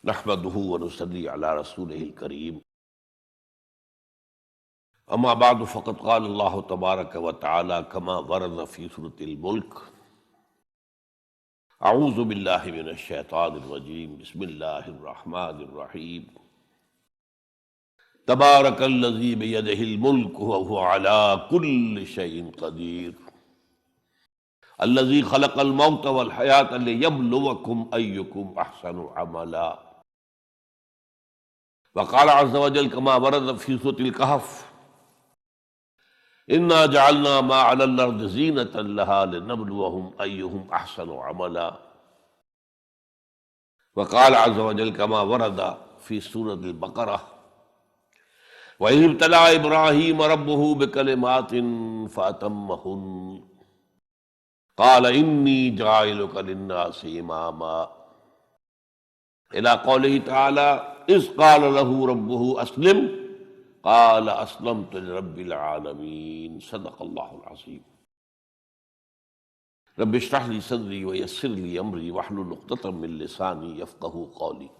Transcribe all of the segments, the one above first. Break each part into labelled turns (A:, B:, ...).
A: نحمده ونصلي على رسوله الكريم اما بعد فقد قال الله تبارك وتعالى كما ورد في سورة الملك اعوذ بالله من الشيطان الرجيم بسم الله الرحمن الرحيم تبارك الذي بيده الملك وهو على كل شيء قدير الذي خلق الموت والحياة ليبلوكم أيكم أحسن عملا وقال عز وجل كما ورد في سورة الكهف إنا جعلنا ما على الأرض زينة لها لنبلوهم أيهم أحسن عملا وقال عز وجل كما ورد في سورة البقرة وإذ ابتلى إبراهيم ربه بكلمات فأتمهن قال إني جاعلك للناس إماما إلى قوله تعالى إذ قال له ربه أسلم قال أسلمت لرب العالمين صدق الله العظيم رب اشرح لي صدري ويسر لي أمري واحلل عقدة من لساني يفقهوا قولي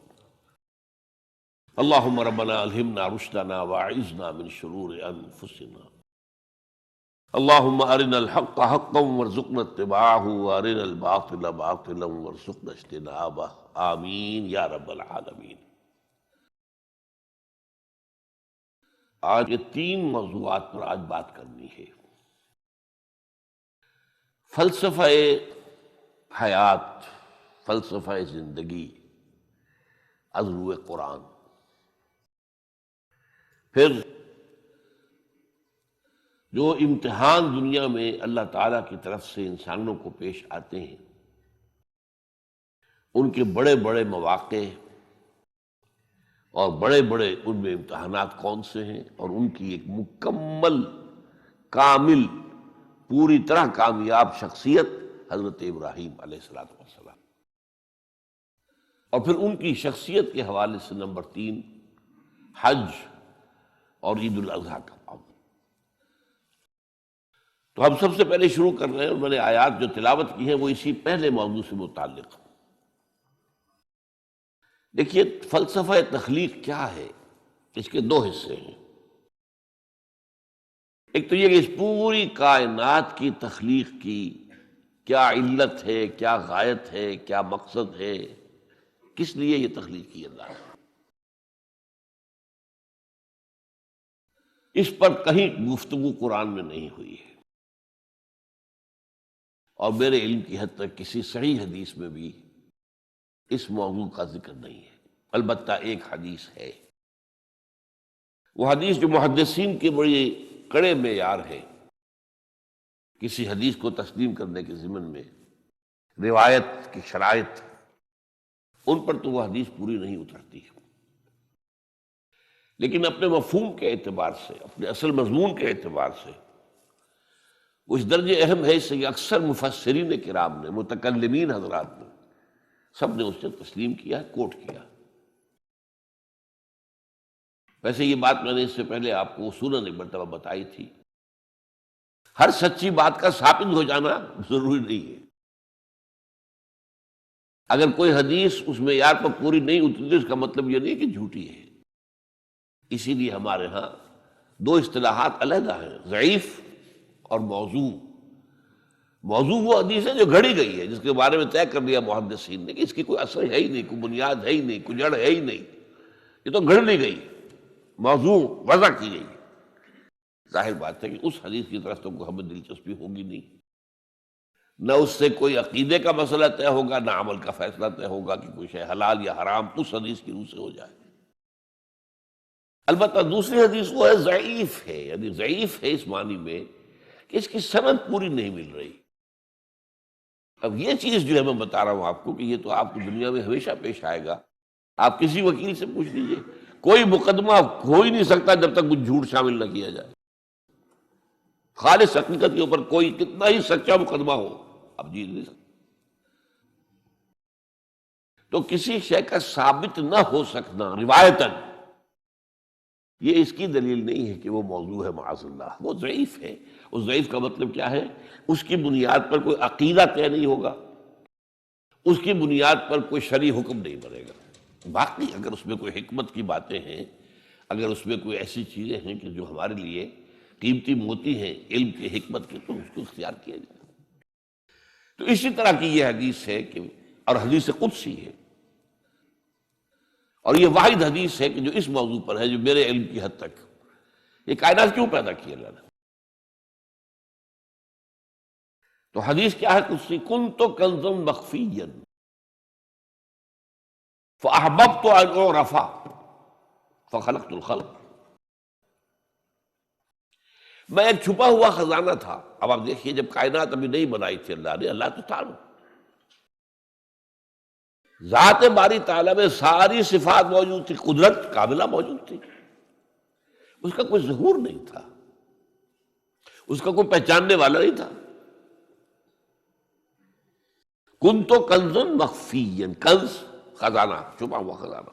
A: اللهم ربنا ألهمنا رشدنا وأعذنا من شرور أنفسنا اللهم أرنا الحق حقا وارزقنا اتباعه وأرنا الباطل باطلا وارزقنا اجتنابه آمین یا رب العالمین۔ آج یہ تین موضوعات پر آج بات کرنی ہے۔ فلسفہ حیات، فلسفہ زندگی از روئے قرآن، پھر جو امتحان دنیا میں اللہ تعالیٰ کی طرف سے انسانوں کو پیش آتے ہیں، ان کے بڑے بڑے مواقع اور بڑے بڑے ان میں امتحانات کون سے ہیں، اور ان کی ایک مکمل کامل پوری طرح کامیاب شخصیت حضرت ابراہیم علیہ السلام، اور پھر ان کی شخصیت کے حوالے سے نمبر 3 حج اور عید الاضحیٰ کا باب۔ تو ہم سب سے پہلے شروع کر رہے ہیں، اور میں نے آیات جو تلاوت کی ہیں وہ اسی پہلے موضوع سے متعلق۔ دیکھیے فلسفہ تخلیق کیا ہے، اس کے 2 حصے ہیں۔ ایک تو یہ کہ اس پوری کائنات کی تخلیق کی کیا علت ہے، کیا غایت ہے، کیا مقصد ہے، کس لیے یہ تخلیق کی اللہ نے۔ اس پر کہیں گفتگو قرآن میں نہیں ہوئی ہے، اور میرے علم کی حد تک کسی صحیح حدیث میں بھی اس موضوع کا ذکر نہیں ہے۔ البتہ ایک حدیث ہے، وہ حدیث جو محدثین کے بڑے کڑے معیار ہے کسی حدیث کو تسلیم کرنے کے ضمن میں، روایت کی شرائط، ان پر تو وہ حدیث پوری نہیں اترتی ہے، لیکن اپنے مفہوم کے اعتبار سے، اپنے اصل مضمون کے اعتبار سے وہ اس درجے اہم ہے اس سے کہ اکثر مفسرین کرام نے، متکلمین حضرات نے، سب نے اس سے تسلیم کیا، کوٹ کیا۔ ویسے یہ بات میں نے اس سے پہلے آپ کو اصولاً ایک مرتبہ بتائی تھی، ہر سچی بات کا ثابت ہو جانا ضروری نہیں ہے۔ اگر کوئی حدیث اس معیار پر پوری نہیں اتری، اس کا مطلب یہ نہیں کہ جھوٹی ہے۔ اسی لیے ہمارے ہاں 2 اصطلاحات علیحدہ ہیں، ضعیف اور موضوع۔ موضوع وہ حدیث ہے جو گھڑی گئی ہے، جس کے بارے میں طے کر لیا محدثین نے کہ اس کی کوئی اثر ہے ہی نہیں، کوئی بنیاد ہے ہی نہیں، کوئی جڑ ہے ہی نہیں، یہ تو گھڑ لی گئی، موضوع وضع کی گئی۔ ظاہر بات ہے کہ اس حدیث کی طرف تو ہمیں دلچسپی ہوگی نہیں، نہ اس سے کوئی عقیدے کا مسئلہ طے ہوگا، نہ عمل کا فیصلہ طے ہوگا کہ کوئی شے حلال یا حرام اس حدیث کی روح سے ہو جائے۔ البتہ دوسری حدیث وہ ہے ضعیف ہے، یعنی ضعیف ہے اس معنی میں کہ اس کی سند پوری نہیں مل رہی۔ اب یہ چیز جو ہے میں بتا رہا ہوں آپ کو کہ یہ تو آپ کو دنیا میں ہمیشہ پیش آئے گا۔ آپ کسی وکیل سے پوچھ لیجئے، کوئی مقدمہ ہو ہی نہیں سکتا جب تک کچھ جھوٹ شامل نہ کیا جائے۔ خالص حقیقت کے اوپر کوئی کتنا ہی سچا مقدمہ ہو، آپ جیت نہیں سکتے۔ تو کسی شے کا ثابت نہ ہو سکنا روایتاً، یہ اس کی دلیل نہیں ہے کہ وہ موضوع ہے معاذ اللہ، وہ ضعیف ہے۔ اس ضعیف کا مطلب کیا ہے؟ اس کی بنیاد پر کوئی عقیدہ طے نہیں ہوگا، اس کی بنیاد پر کوئی شرعی حکم نہیں بنے گا، باقی اگر اس میں کوئی حکمت کی باتیں ہیں، اگر اس میں کوئی ایسی چیزیں ہیں کہ جو ہمارے لیے قیمتی موتی ہیں علم کی حکمت کی، تو اس کو اختیار کیا جائے۔ تو اسی طرح کی یہ حدیث ہے کہ اور حدیث قدسی ہے، اور یہ واحد حدیث ہے کہ جو اس موضوع پر ہے، جو میرے علم کی حد تک یہ کائنات کیوں پیدا کی اللہ نے۔ تو حدیث کیا ہے قدسی؟ کنت کنزا مخفیا فاحببت ان اعرف فخلقت الخلق۔ میں ایک چھپا ہوا خزانہ تھا۔ اب آپ دیکھیے، جب کائنات ابھی نہیں بنائی تھی اللہ نے، اللہ تو تھا، ذات باری تعالیٰ میں ساری صفات موجود تھی، قدرت کاملہ موجود تھی، اس کا کوئی ظہور نہیں تھا، اس کا کوئی پہچاننے والا نہیں تھا۔ کنت کنزا مخفیا، کنز خزانہ، چھپا ہوا خزانہ۔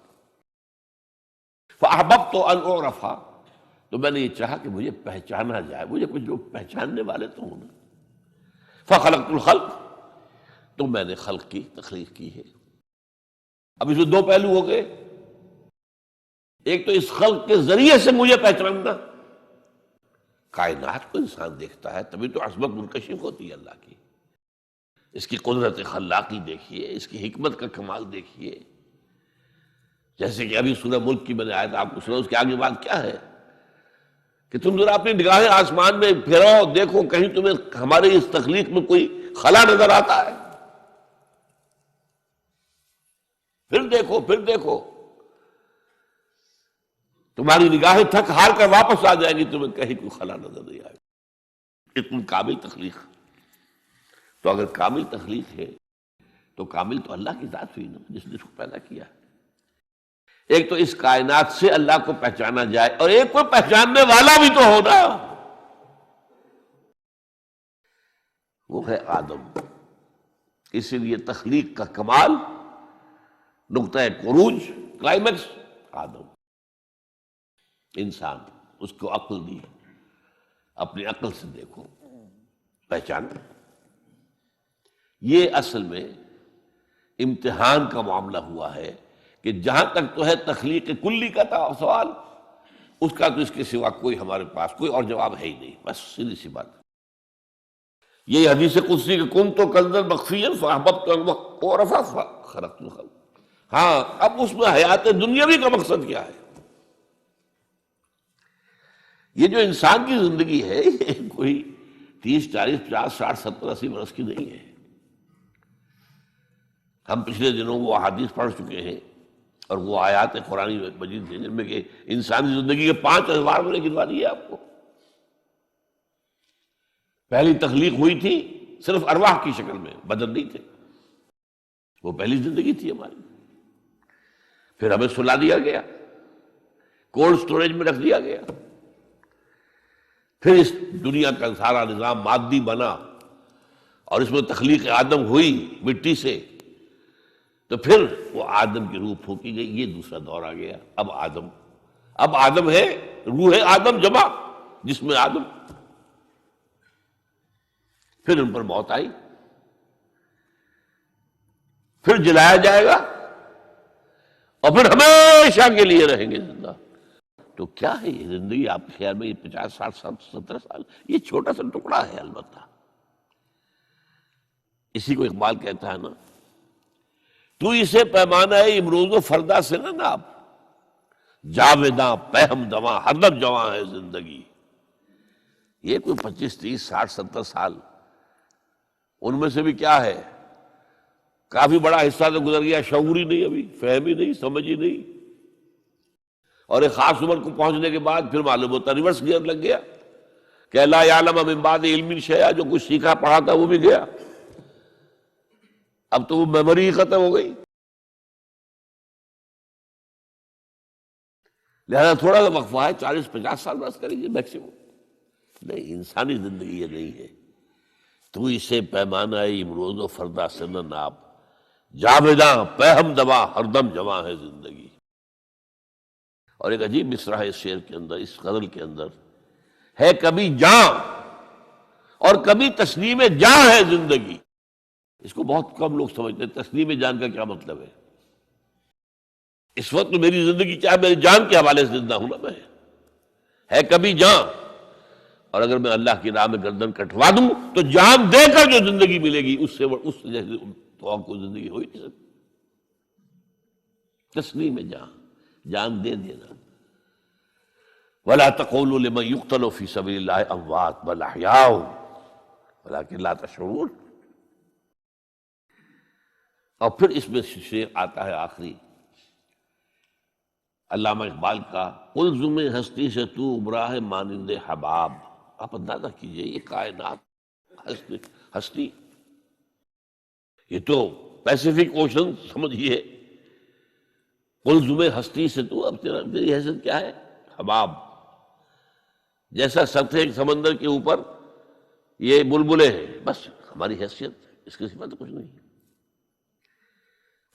A: فاحببت ان اعرف، تو میں نے یہ چاہا کہ مجھے پہچانا جائے، مجھے کچھ لوگ پہچاننے والے تو ہوں نا۔ فخلقت الخلق، تو میں نے خلق کی تخلیق کی ہے۔ اب اس میں دو پہلو ہو گئے، ایک تو اس خلق کے ذریعے سے مجھے پہچاننا، کائنات کو انسان دیکھتا ہے تبھی تو عظمت منکشف ہوتی ہے اللہ کی، اس کی قدرت خلاقی دیکھیے، اس کی حکمت کا کمال دیکھیے۔ جیسے کہ ابھی سورہ ملک کی میں نے آیت آپ کو سنا، اس کے آگے بات کیا ہے کہ تم ذرا اپنی نگاہیں آسمان میں پھیراؤ، دیکھو کہیں تمہیں ہمارے اس تخلیق میں کوئی خلا نظر آتا ہے۔ پھر دیکھو، پھر دیکھو، تمہاری نگاہیں تھک ہار کر واپس آ جائیں گی، تمہیں کہیں کوئی خلا نظر نہیں آئے گی۔ اتنی کامل تخلیق۔ تو اگر کامل تخلیق ہے تو کامل تو اللہ کی ذات ہوئی نا، جس نے اس کو پیدا کیا۔ ایک تو اس کائنات سے اللہ کو پہچانا جائے، اور ایک کو پہچاننے والا بھی تو ہونا، وہ ہے آدم۔ اسی لیے تخلیق کا کمال، نقطہ عروج، کلائمیکس آدم، انسان۔ اس کو عقل دی، اپنی عقل سے دیکھو، پہچانا۔ یہ اصل میں امتحان کا معاملہ ہوا ہے کہ جہاں تک تو ہے تخلیق کلی کا سوال، اس کا تو اس کے سوا کوئی ہمارے پاس کوئی اور جواب ہے ہی نہیں، بس سیدھی سی بات۔ یہ حدیث قدسی کہ کنت کنزا مخفیا فاحببت ان اعرف فخلقت الخلق۔ ہاں، اب اس میں حیات دنیاوی کا مقصد کیا ہے؟ یہ جو انسان کی زندگی ہے، یہ کوئی 30 40 50 60 70 80 برس کی نہیں ہے۔ ہم پچھلے دنوں وہ احادیث پڑھ چکے ہیں، اور وہ آیات قرآن مجید ہیں جن میں کہ انسانی زندگی کے 5 ادوار میں نے گنوا دیے آپ کو۔ پہلی تخلیق ہوئی تھی صرف ارواح کی شکل میں، بدن نہیں تھے، وہ پہلی زندگی تھی ہماری۔ پھر ہمیں سلا دیا گیا، کولڈ سٹوریج میں رکھ دیا گیا۔ پھر اس دنیا کا سارا نظام مادی بنا، اور اس میں تخلیق آدم ہوئی مٹی سے، تو پھر وہ آدم کی روح پھونکی گئی، یہ دوسرا دور آ گیا۔ اب آدم ہے، روح آدم جمع، جس میں آدم۔ پھر ان پر موت آئی، پھر جلایا جائے گا، اور پھر ہمیشہ کے لیے رہیں گے زندہ۔ تو کیا ہے یہ زندگی آپ کے خیال میں؟ یہ 50 60 70 سال، یہ چھوٹا سا ٹکڑا ہے البتہ۔ اسی کو اقبال کہتا ہے نا، تو اسے پیمانہ امروز و فردا سے نہ ناپ، جاویداں پہم دواں ہردم جواں ہے زندگی۔ یہ کوئی 25 30 60 70 سال، ان میں سے بھی کیا ہے، کافی بڑا حصہ تو گزر گیا، شعور ہی نہیں، ابھی فہم ہی نہیں، سمجھ ہی نہیں، اور ایک خاص عمر کو پہنچنے کے بعد پھر معلوم ہوتا ریورس گیئر لگ گیا کہ لا یعلم من بعد علم شیئا، جو کچھ سیکھا پڑھا تھا وہ بھی گیا، اب تو وہ میموری ہی ختم ہو گئی۔ لہذا تھوڑا سا وقفہ ہے، 40 50 سال بس کریں گے میکسیمم۔ نہیں، انسانی زندگی یہ نہیں ہے۔ تو اسے پیمانہ امروز و فردا سے نہ ناپ، جاویداں پہم دواں ہردم جواں ہے زندگی۔ اور ایک عجیب مصرع ہے اس شعر کے اندر، اس غزل کے اندر ہے، کبھی جاں اور کبھی تسلیم جاں ہے زندگی۔ اس کو بہت کم لوگ سمجھتے ہیں، تسلیم جان کا کیا مطلب ہے۔ اس وقت تو میری زندگی کیا ہے، میری جان کے حوالے سے زندہ ہوں نا میں، ہے کبھی جان، اور اگر میں اللہ کی راہ میں گردن کٹوا دوں تو جان دے کر جو زندگی ملے گی اس سے اس جیسے تو اور کوئی زندگی ہو ہی نہیں سکتی۔ تسلیم جان، جان دے دینا۔ وَلَا تَقُولُوا لِمَن يُقْتَلُ فِي سَبِيلِ اللَّهِ أَمْوَاتٌ بَلْ أَحْيَاءٌ وَلَٰكِن لَا تَشْعُرُونَ۔ اور پھر اس میں شعر آتا ہے آخری علامہ اقبال کا، قلزم ہستی سے تو ابرا ہے مانند حباب۔ آپ اندازہ کیجئے یہ کائنات ہستی، یہ تو پیسیفک اوشن سمجھیے، قلزم ہستی سے تو، اب تیری حیثیت کیا ہے؟ حباب، جیسا سطح سمندر کے اوپر یہ بلبلے ہیں، بس ہماری حیثیت اس کے سوا تو کچھ نہیں۔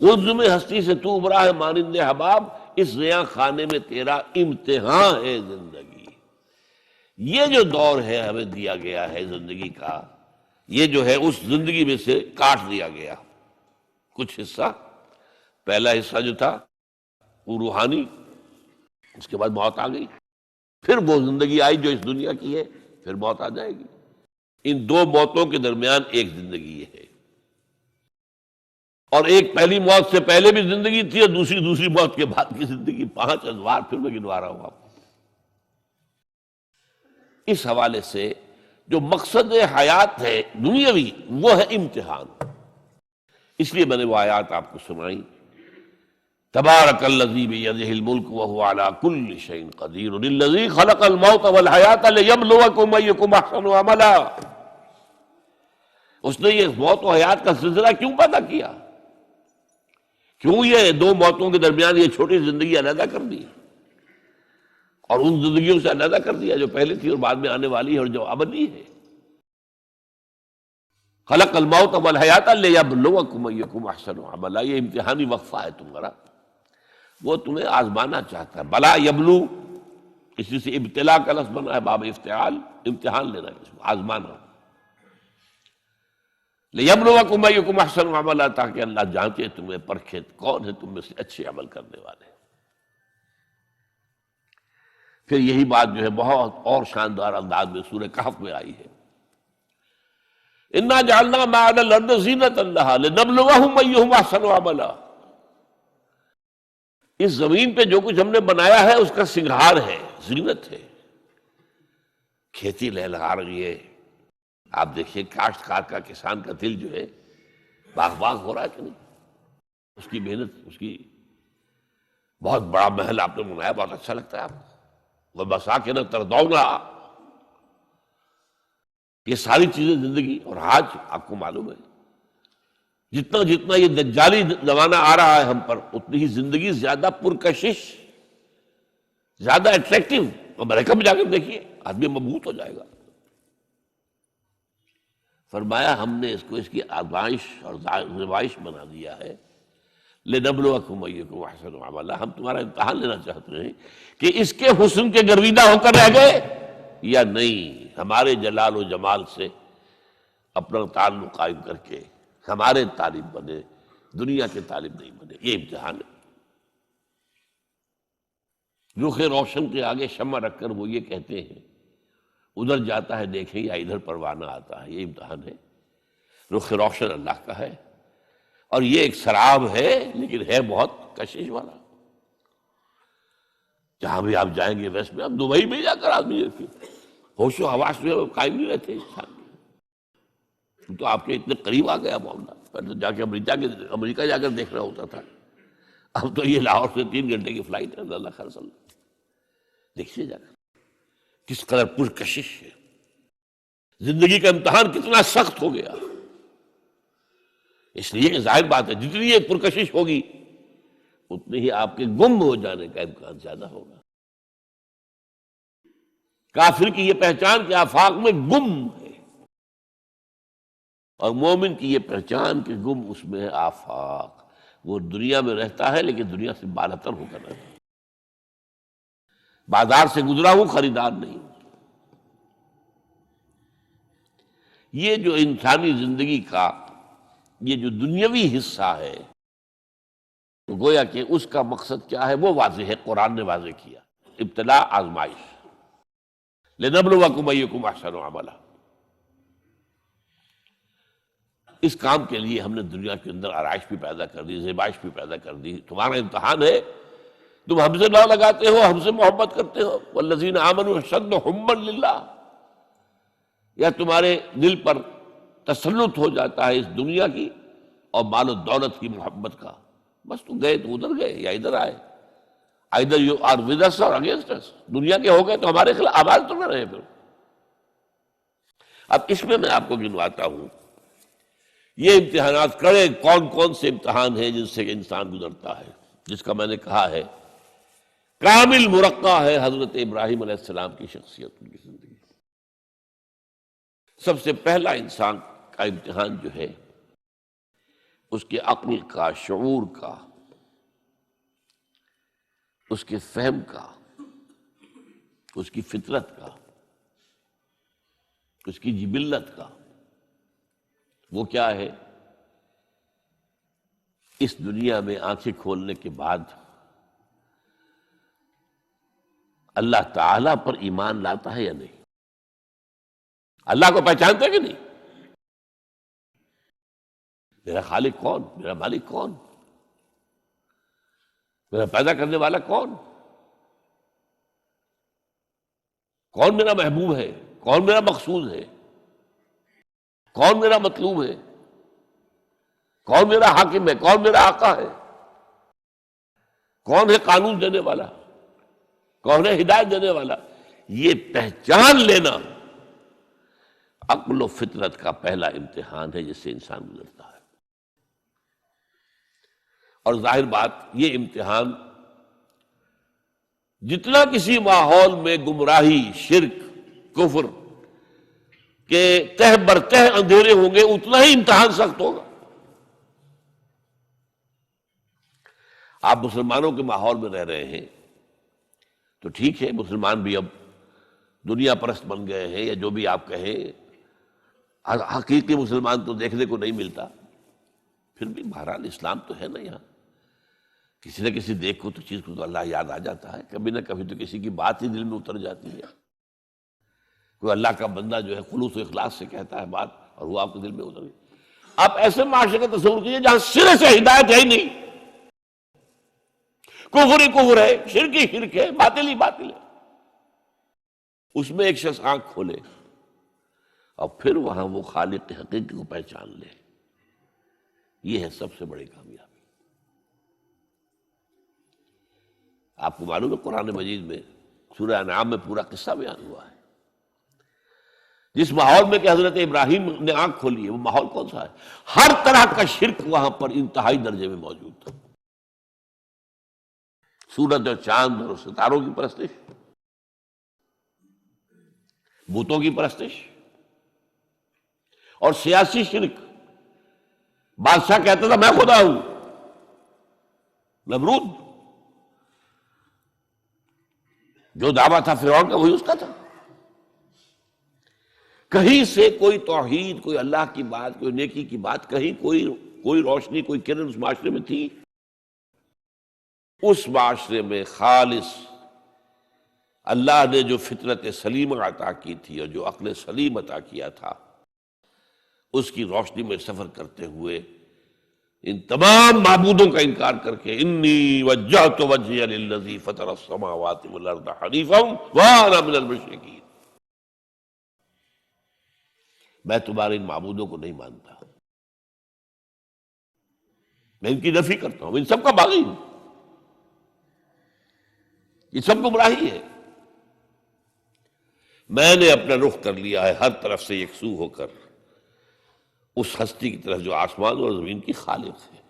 A: قلزم ہستی سے تو ابرا ہے مانند حباب، اس زیاں خانے میں تیرا امتحان ہے زندگی۔ یہ جو دور ہے ہمیں دیا گیا ہے زندگی کا، یہ جو ہے اس زندگی میں سے کاٹ دیا گیا کچھ حصہ۔ پہلا حصہ جو تھا وہ روحانی، اس کے بعد موت آ گئی، پھر وہ زندگی آئی جو اس دنیا کی ہے، پھر موت آ جائے گی۔ ان دو موتوں کے درمیان ایک زندگی ہے، اور ایک پہلی موت سے پہلے بھی زندگی تھی، اور دوسری موت کے بعد کی زندگی، 5 ادوار پھر میں گنوا رہا ہوں آپ کو۔ اس حوالے سے جو مقصد حیات ہے دنیاوی، وہ ہے امتحان۔ اس لیے میں نے وہ آیات آپ کو سنائی، تبارک الذی بیدہ الملک وہو علی کل شیء قدیر الذی خلق الموت والحیات لیبلوکم ایکم احسن عملا۔ اس نے یہ موت و حیات کا سلسلہ کیوں پیدا کیا؟ کیوں یہ دو موتوں کے درمیان یہ چھوٹی زندگی علیحدہ کر دی، اور ان زندگیوں سے علیحدہ کر دیا جو پہلے تھی اور بعد میں آنے والی ہے اور جو ابدی ہے؟ خلق الموت والحیات لیبلوکم ایکم احسن عملا، یہ امتحانی وقفہ ہے تمہارا، وہ تمہیں آزمانا چاہتا ہے۔ بلا یبلو، اسی سے ابتلا کا لفظ بنا ہے، باب افتعال، امتحان لینا ہے، اس کو آزمانا۔ لیبلوکم ایکم احسن عملا، تاکہ اللہ جانچے تمہیں، پرکھے کون ہے تم میں سے اچھے عمل کرنے والے۔ پھر یہی بات جو ہے بہت اور شاندار انداز میں سورہ کہف میں آئی ہے، انا جعلنا ما علی الارض زینۃ لہا لنبلوہم ایہم احسن عملا۔ اس زمین پہ جو کچھ ہم نے بنایا ہے اس کا سنگھار ہے، زینت ہے۔ کھیتی لہلہا رہی ہے، آپ دیکھیے کاشتکار کا، کسان کا دل جو ہے باغ باغ ہو رہا ہے کہ نہیں؟ اس کی محنت، اس کی بہت بڑا محل آپ نے بنایا، بہت اچھا لگتا ہے آپ کو، وَمَسَاكِنَ تَرْضَوْنَهَا، یہ ساری چیزیں زندگی۔ اور آج آپ کو معلوم ہے جتنا جتنا یہ دجالی زمانہ آ رہا ہے ہم پر، اتنی ہی زندگی زیادہ پرکشش، زیادہ اٹریکٹیو۔ امریکہ میں جا کر دیکھیے، آدمی مبہوت ہو جائے گا۔ فرمایا ہم نے اس کو اس کی آزمائش اور زمائش بنا دیا ہے، لنبلوکم ایکم احسن عملا، ہم تمہارا امتحان لینا چاہتے ہیں کہ اس کے حسن کے گرویدہ ہو کر رہ گئے یا نہیں، ہمارے جلال و جمال سے اپنا تعلق قائم کر کے ہمارے طالب بنے، دنیا کے طالب نہیں بنے۔ یہ امتحان ہے۔ رخ روشن کے آگے شمع رکھ کر وہ یہ کہتے ہیں، ادھر جاتا ہے دیکھیں یا ادھر پروانہ آتا ہے، یہ امتحان ہے۔ رخ روشن اللہ کا ہے، اور یہ ایک سراب ہے لیکن ہے بہت کشش والا۔ جہاں بھی آپ جائیں گے ویسٹ میں، آپ دبئی میں جا کر آدمی ہوش و حواس میں قائم نہیں رہتے انسان، تو آپ کے اتنے قریب آ گیا معاملہ۔ پہلے تو جا کے امریکہ جا کر دیکھنا ہوتا تھا، اب تو یہ لاہور سے 3 گھنٹے کی فلائٹ ہے، اللہ خیر صلی اللہ۔ دیکھیے جا کر کس قدر پرکشش ہے، زندگی کا امتحان کتنا سخت ہو گیا۔ اس لیے کہ ظاہر بات ہے جتنی یہ پرکشش ہوگی اتنی ہی آپ کے گم ہو جانے کا امکان زیادہ ہوگا۔ کافر کی یہ پہچان کہ آفاق میں گم ہے، اور مومن کی یہ پہچان کہ گم اس میں ہے آفاق، وہ دنیا میں رہتا ہے لیکن دنیا سے بالاتر ہو کر رہتا ہے، بازار سے گزرا ہوں خریدار نہیں۔ یہ جو انسانی زندگی کا یہ جو دنیاوی حصہ ہے، تو گویا کہ اس کا مقصد کیا ہے وہ واضح ہے، قرآن نے واضح کیا، ابتلا آزمائش، لنبلوکم ایکم احسن عملا۔ اس کام کے لیے ہم نے دنیا کے اندر آرائش بھی پیدا کر دی، زیبائش بھی پیدا کر دی۔ تمہارا امتحان ہے، تم ہم سے نہ لگاتے ہو، ہم سے محبت کرتے ہو، والذین آمنوا اشد حبا للہ، یا تمہارے دل پر تسلط ہو جاتا ہے اس دنیا کی اور مال و دولت کی محبت کا، بس تم گئے تو ادھر گئے یا ادھر آئے، either you are with us or against us، دنیا کے ہو گئے تو ہمارے خلاف آواز تو نہ رہے پھر۔ اب اس میں آپ کو گنواتا ہوں یہ امتحانات کڑے کون کون سے امتحان ہیں جن سے انسان گزرتا ہے، جس کا میں نے کہا ہے کامل مرقع ہے حضرت ابراہیم علیہ السلام کی شخصیت، ان کی زندگی۔ سب سے پہلا انسان کا امتحان جو ہے اس کے عقل کا، شعور کا، اس کے فہم کا، اس کی فطرت کا، اس کی جبلت کا، وہ کیا ہے؟ اس دنیا میں آنکھیں کھولنے کے بعد اللہ تعالیٰ پر ایمان لاتا ہے یا نہیں؟ اللہ کو پہچانتا ہے کہ نہیں؟ میرا خالق کون؟ میرا مالک کون؟ میرا پیدا کرنے والا کون؟ کون میرا محبوب ہے؟ کون میرا مقصود ہے؟ کون میرا مطلوب ہے؟ کون میرا حاکم ہے؟ کون میرا آقا ہے؟ کون ہے قانون دینے والا؟ کون ہے ہدایت دینے والا؟ یہ پہچان لینا عقل و فطرت کا پہلا امتحان ہے جس سے انسان گزرتا ہے۔ اور ظاہر بات یہ امتحان جتنا کسی ماحول میں گمراہی، شرک، کفر کے تہ برتہ اندھیرے ہوں گے اتنا ہی امتحان سخت ہوگا۔ آپ مسلمانوں کے ماحول میں رہ رہے ہیں تو ٹھیک ہے، مسلمان بھی اب دنیا پرست بن گئے ہیں یا جو بھی آپ کہیں، حقیقی مسلمان تو دیکھنے کو نہیں ملتا، پھر بھی بہرحال اسلام تو ہے نا یہاں، کسی نہ کسی دیکھ کو تو چیز کو تو اللہ یاد آ جاتا ہے، کبھی نہ کبھی تو کسی کی بات ہی دل میں اتر جاتی ہے، کوئی اللہ کا بندہ جو ہے خلوص و اخلاص سے کہتا ہے بات اور وہ آپ کے دل میں اتر گئی۔ آپ ایسے معاشرے کا تصور کیجیے جہاں سرے سے ہدایت ہے ہی نہیں، کفر ہی کفر ہے، شرک ہی شرک ہے، باطل ہی باطل ہے، اس میں ایک شخص آنکھ کھولے اور پھر وہاں وہ خالق حقیقی کو پہچان لے، یہ ہے سب سے بڑی کامیابی۔ آپ کو معلوم ہے قرآن مجید میں سورہ انعام میں پورا قصہ بیان ہوا ہے، جس ماحول میں کہ حضرت ابراہیم نے آنکھ کھولی ہے وہ ماحول کون سا ہے؟ ہر طرح کا شرک وہاں پر انتہائی درجے میں موجود تھا، سورج اور چاند اور ستاروں کی پرستش، بتوں کی پرستش، اور سیاسی شرک۔ بادشاہ کہتا تھا میں خدا ہوں، نمرود جو دعویٰ تھا فرعون کا وہی اس کا تھا۔ کہیں سے کوئی توحید، کوئی اللہ کی بات، کوئی نیکی کی بات، کہیں کوئی روشنی، کوئی کرن اس معاشرے میں تھی؟ اس معاشرے میں خالص اللہ نے جو فطرت سلیمہ عطا کی تھی اور جو عقل سلیم عطا کیا تھا، اس کی روشنی میں سفر کرتے ہوئے ان تمام معبودوں کا انکار کر کے انی وجہت وجہی للذی فطر السماوات والارض حنیفا وانا من المشرکین، میں تمہارے ان معبودوں کو نہیں مانتا، میں ان کی نفی کرتا ہوں، ان سب کا باغی ہوں، یہ سب گمراہی ہے، میں نے اپنا رخ کر لیا ہے ہر طرف سے یکسو ہو کر اس ہستی کی طرف جو آسمان اور زمین کی خالق ہے،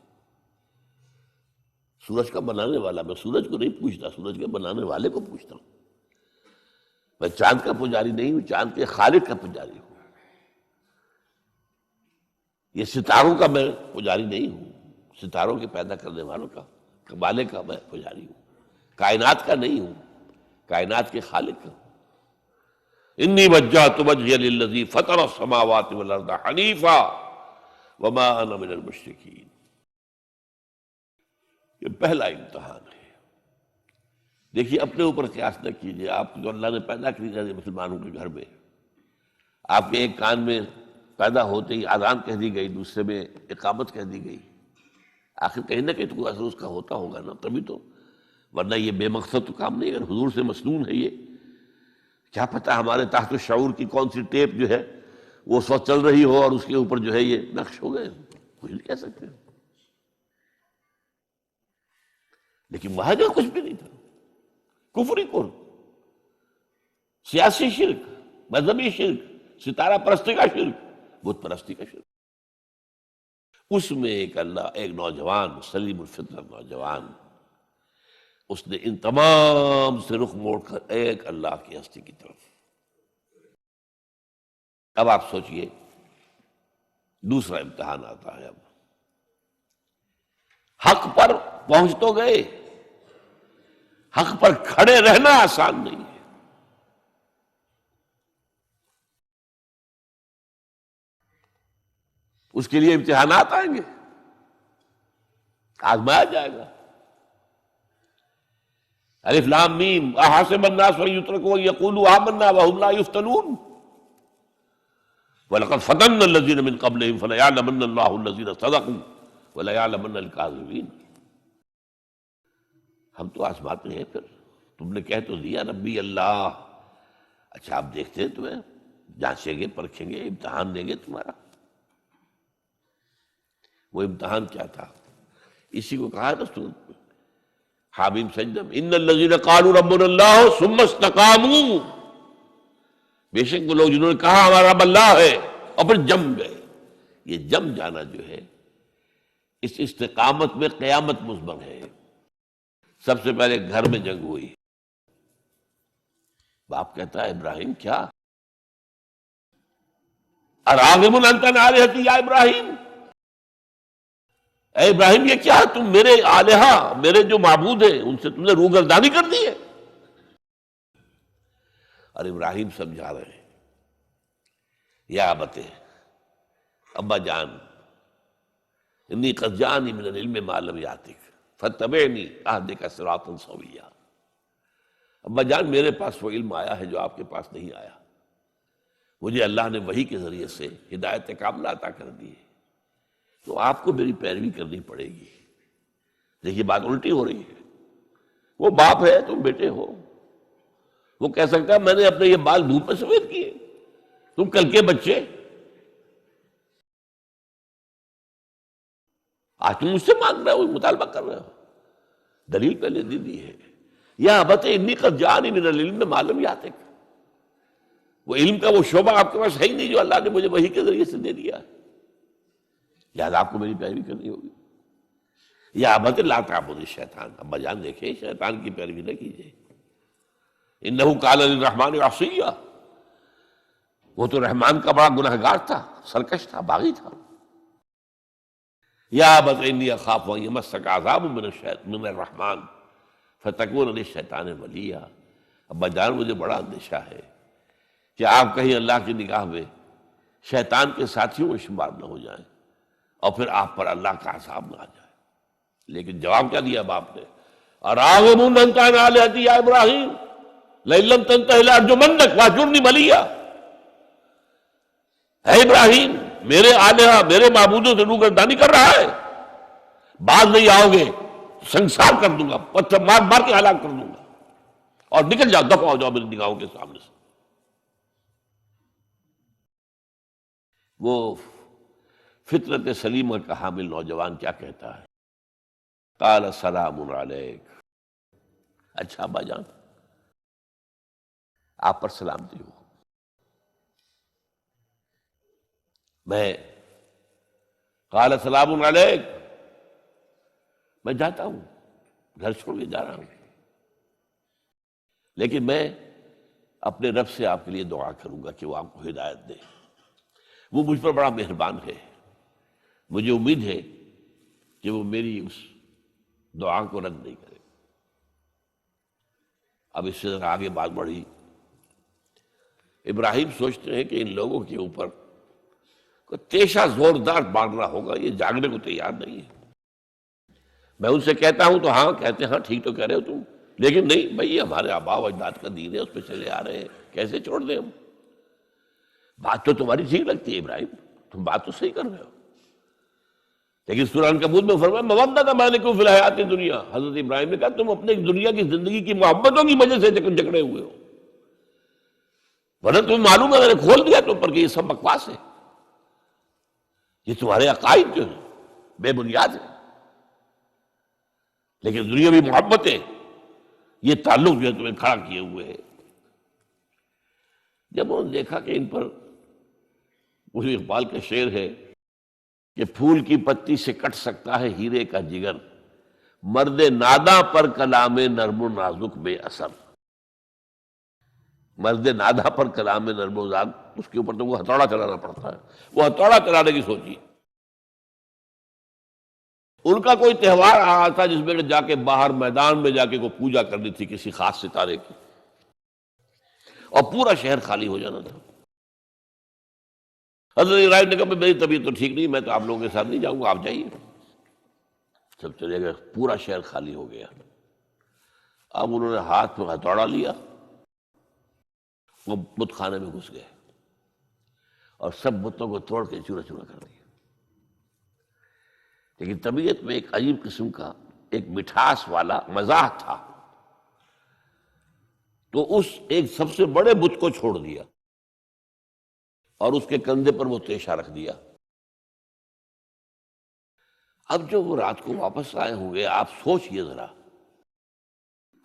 A: سورج کا بنانے والا۔ میں سورج کو نہیں پوچھتا، سورج کے بنانے والے کو پوچھتا ہوں۔ میں چاند کا پجاری نہیں ہوں، چاند کے خالق کا پجاری ہوں۔ یہ ستاروں کا میں پجاری نہیں ہوں، ستاروں کے پیدا کرنے والوں کا، کمالے کا میں پجاری ہوں، کائنات کا نہیں ہوں، کائنات کے خالق کا۔ انی وجہت وجہی للذی فطر السماوات والارض حنیفا وما انا من المشرکین۔ یہ پہلا امتحان ہے۔ دیکھیے اپنے اوپر قیاس نہ کیجیے، آپ کو جو اللہ نے پیدا کیا ہے مسلمانوں کے گھر میں، آپ کے ایک کان میں پیدا ہوتے ہی اذان کہہ دی گئی، دوسرے میں اقامت کہہ دی گئی، آخر کہیں نہ کہیں تو کوئی اثر اس کا ہوتا ہوگا نا، تبھی تو، ورنہ یہ بے مقصد تو کام نہیں ہے۔ اگر حضور سے مسنون ہے یہ، کیا پتہ ہمارے تحت الشعور کی کون سی ٹیپ جو ہے وہ اس وقت چل رہی ہو اور اس کے اوپر جو ہے یہ نقش ہو گئے، کچھ نہیں کہہ سکتے۔ لیکن وہاں جو کچھ بھی نہیں تھا، کفری کفر، سیاسی شرک، مذہبی شرک، ستارہ پرستی کا شرک، بت پرستی کا شرک، اس میں ایک نوجوان سلیم الفطرت نوجوان، اس نے ان تمام سے رخ موڑ کر ایک اللہ کی ہستی کی طرف۔ اب آپ سوچئے دوسرا امتحان آتا ہے، اب حق پر پہنچ تو گئے، حق پر کھڑے رہنا آسان نہیں ہے۔ اس کے لیے امتحانات آئیں گے، آزمایا جائے گا۔ الف لام میم احسب الناس ان یترکوا ان یقولوا آمنا وهم لا یفتنون وَلَقَدْ فَتَنَّا الَّذِينَ مِن قَبْلِهِمْ فَلَيَعْلَمَنَّ اللَّهُ الَّذِينَ صَدَقُوا وَلَيَعْلَمَنَّ الْكَاذِبِينَ۔ ہم تو آزماتے ہیں، پھر تم نے کہہ تو دیا ربی اللہ، اچھا آپ دیکھتے ہیں تمہیں جانچیں گے، پرکھیں گے، امتحان دیں گے تمہارا۔ وہ امتحان کیا تھا؟ اسی کو کہا نا سورۃ حامیم سجدہ میں، ان الذین قالوا ربنا اللہ ثم استقاموا، بے شک وہ لوگ جنہوں نے کہا ہمارا رب اللہ ہے اور پھر جم گئے۔ یہ جم جانا جو ہے اس استقامت میں قیامت مضمر ہے۔ سب سے پہلے گھر میں جنگ ہوئی، باپ کہتا ہے ابراہیم کیا اراغب انت عن آلہتی یا ابراہیم، اے ابراہیم یہ کیا تم میرے آلہہ، میرے جو معبود ہیں ان سے تم نے روگردانی کر دی ہے۔ اور ابراہیم سمجھا رہے ہیں یا ابت، ابا جان انی قد جانی من العلم ما لم یاتک فاتبعنی اہدک صراطا سویا۔ ابا جان میرے پاس وہ علم آیا ہے جو آپ کے پاس نہیں آیا، مجھے اللہ نے وحی کے ذریعے سے ہدایت کاملہ عطا کر دی ہے، تو آپ کو میری پیروی کرنی پڑے گی۔ دیکھیے بات الٹی ہو رہی ہے، وہ باپ ہے تم بیٹے ہو، وہ کہہ سکتا ہے میں نے اپنے یہ بال دھوپ میں سفید کیے، تم کل کے بچے، آج تم مجھ سے مانگ رہے ہو، مطالبہ کر رہے ہو۔ دلیل پہلے دے دی ہے، یا ابت انی قد جانی من العلم ما لم یاتک، وہ علم کا وہ شعبہ آپ کے پاس ہے ہی نہیں جو اللہ نے مجھے وحی کے ذریعے سے دے دیا ہے، لہٰذا آپ کو میری پیروی کرنی ہوگی۔ یا ابت لا تعبد الشیطان، ابا جان دیکھیں شیطان کی پیروی نہ کیجیے، انہ کان للرحمن عصیا، وہ تو رحمان کا بڑا گنہگار تھا، سرکش تھا، باغی تھا۔ یا ابت انی اخاف ان یمسک عذاب من الرحمن فتکون للشیطان ولیا، ابا جان مجھے بڑا اندیشہ ہے کہ آپ کہیں اللہ کی نگاہ میں شیطان کے ساتھیوں میں شمار نہ ہو جائیں اور پھر آپ پر اللہ کا عذاب نہ آ جائے۔ لیکن جواب کیا دیا باپ نے؟ اراغب انت عن آلہتی یا ابراہیم لئن لم تنتہ لارجمنک واہجرنی ملیا، اے ابراہیم میرے آلہہ میرے معبودوں سے روگردانی کر رہا ہے، باز نہیں آؤ گے سنسار کر دوں گا، پتھر مار مار کے ہلاک کر دوں گا، اور نکل جاؤ، دفع ہو جاؤ میری نگاہوں کے سامنے سے۔ وہ فطرت سلیمہ کا حامل نوجوان کیا کہتا ہے؟ قال سلام علیک، اچھا ابا جان آپ پر سلامتی ہو، میں قال سلام علیک، میں جاتا ہوں، گھر چھوڑ کے جا رہا ہوں، لیکن میں اپنے رب سے آپ کے لیے دعا کروں گا کہ وہ آپ کو ہدایت دے، وہ مجھ پر بڑا مہربان ہے، مجھے امید ہے کہ وہ میری اس دعا کو رد نہیں کرے۔ اب اس سے آگے بات بڑھی، ابراہیم سوچتے ہیں کہ ان لوگوں کے اوپر کوئی تیشہ زوردار مارنا ہوگا، یہ جاگنے کو تیار نہیں ہے۔ میں ان سے کہتا ہوں تو ہاں کہتے ہیں ہاں ٹھیک تو کہہ رہے ہو تم، لیکن نہیں بھائی یہ ہمارے آباء و اجداد کا دین ہے، اس پہ چلے آ رہے ہیں، کیسے چھوڑ دیں ہم؟ بات تو تمہاری ٹھیک لگتی ہے ابراہیم، تم بات تو صحیح کر رہے ہو، لیکن سورہ عنکبوت میں فرمایا مودۃ بینکم فی الحیاۃ دنیا، حضرت ابراہیم نے کہا تم اپنے دنیا کی زندگی کی محبتوں کی وجہ سے جکڑے ہوئے ہو، ورنہ تمہیں معلوم ہے میں نے کھول دیا تم پر کہ یہ سب بکواس ہے، یہ تمہارے عقائد جو ہیں بے بنیاد ہے، لیکن دنیاوی محبتیں یہ تعلق جو ہے تمہیں کھڑا کیے ہوئے ہے۔ جب انہوں نے دیکھا کہ ان پر، وہی اقبال کا شعر ہے کہ پھول کی پتی سے کٹ سکتا ہے ہیرے کا جگر، مرد ناداں پر کلام نرم و نازک بے اثر، مرد ناداں پر کلام نرم و نازک، اس کے اوپر تو وہ ہتھوڑا چلانا پڑتا ہے، وہ ہتھوڑا چلانے کی سوچی۔ ان کا کوئی تہوار آ رہا تھا جس میں جا کے باہر میدان میں جا کے کوئی پوجا کرنی تھی کسی خاص ستارے کی، اور پورا شہر خالی ہو جانا تھا۔ حضرت ابراہیم نے کہا میری طبیعت تو ٹھیک نہیں، میں تو آپ لوگوں کے ساتھ نہیں جاؤں گا، آپ جائیے۔ سب چلے گئے، پورا شہر خالی ہو گیا۔ اب انہوں نے ہاتھ میں ہتھوڑا لیا، وہ بت خانے میں گھس گئے اور سب بتوں کو توڑ کے چورا چورا کر دیا۔ لیکن طبیعت میں ایک عجیب قسم کا ایک مٹھاس والا مزاح تھا، تو اس ایک سب سے بڑے بت کو چھوڑ دیا اور اس کے کندھے پر وہ تیشہ رکھ دیا۔ اب جو وہ رات کو واپس آئے ہوں گے، آپ سوچئے ذرا،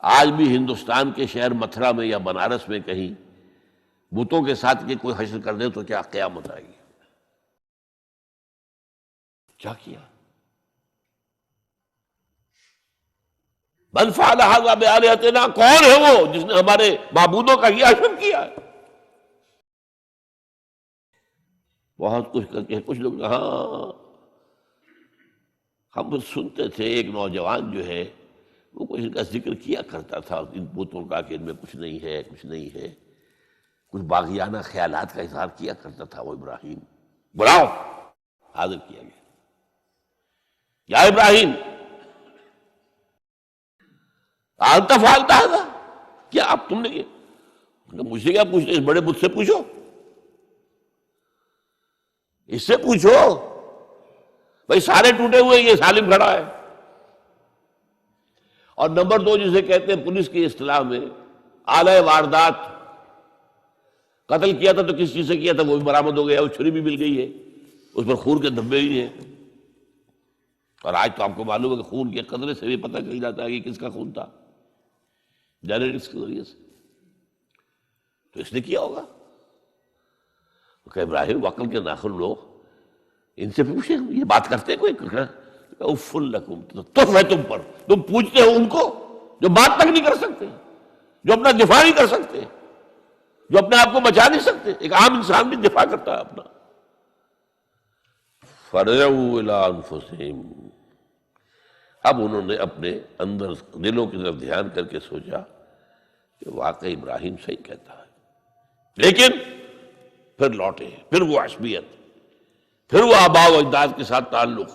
A: آج بھی ہندوستان کے شہر متھرا میں یا بنارس میں کہیں بتوں کے ساتھ کے کوئی حشر کر دے تو کیا قیامت آئے گی؟ کیا کیا؟ من فعل ھذا بآلہتنا، کون ہے وہ جس نے ہمارے معبودوں کا یہ حشر کیا ہے؟ بہت کچھ کر کے کچھ لوگ، ہاں ہم سنتے تھے ایک نوجوان جو ہے وہ کچھ ان کا ذکر کیا کرتا تھا ان بتوں کا کہ ان میں کچھ نہیں ہے، کچھ نہیں ہے، کچھ باغیانہ خیالات کا اظہار کیا کرتا تھا وہ ابراہیم۔ بلاؤ، حاضر کیا گیا، یا ابراہیم انت فعلت ھذا، کیا اب تم نے کیا؟ مجھ سے کیا پوچھتے، اس بڑے بت سے پوچھو، اس سے پوچھو، بھائی سارے ٹوٹے ہوئے، یہ سالم کھڑا ہے۔ اور نمبر دو جسے کہتے ہیں پولیس کی اصطلاح میں آلہ واردات، قتل کیا تھا تو کس چیز سے کیا تھا وہ بھی برآمد ہو گیا، وہ چھری بھی مل گئی ہے، اس پر خون کے دھبے بھی ہیں، اور آج تو آپ کو معلوم ہے کہ خون کے قطرے سے بھی پتہ چل جاتا ہے کہ کس کا خون تھا، جینیٹکس کے ذریعے سے۔ تو اس نے کیا ہوگا کہ ابراہیم وکل کے ناخن لو، ان سے پوچھیں یہ بات کرتے کوئی؟ اف لکم، تف ہے تم پر، تم پوچھتے ہو ان کو جو بات تک نہیں کر سکتے، جو اپنا دفاع نہیں کر سکتے، جو اپنے آپ کو بچا نہیں سکتے۔ ایک عام انسان بھی دفاع کرتا ہے اپنا۔ فرجعوا الی انفسہم، اب انہوں نے اپنے اندر دلوں کی طرف دھیان کر کے سوچا کہ واقعی ابراہیم صحیح کہتا ہے، لیکن پھر لوٹے، پھر وہ عصبیت، پھر وہ آباء و اجداد کے ساتھ تعلق،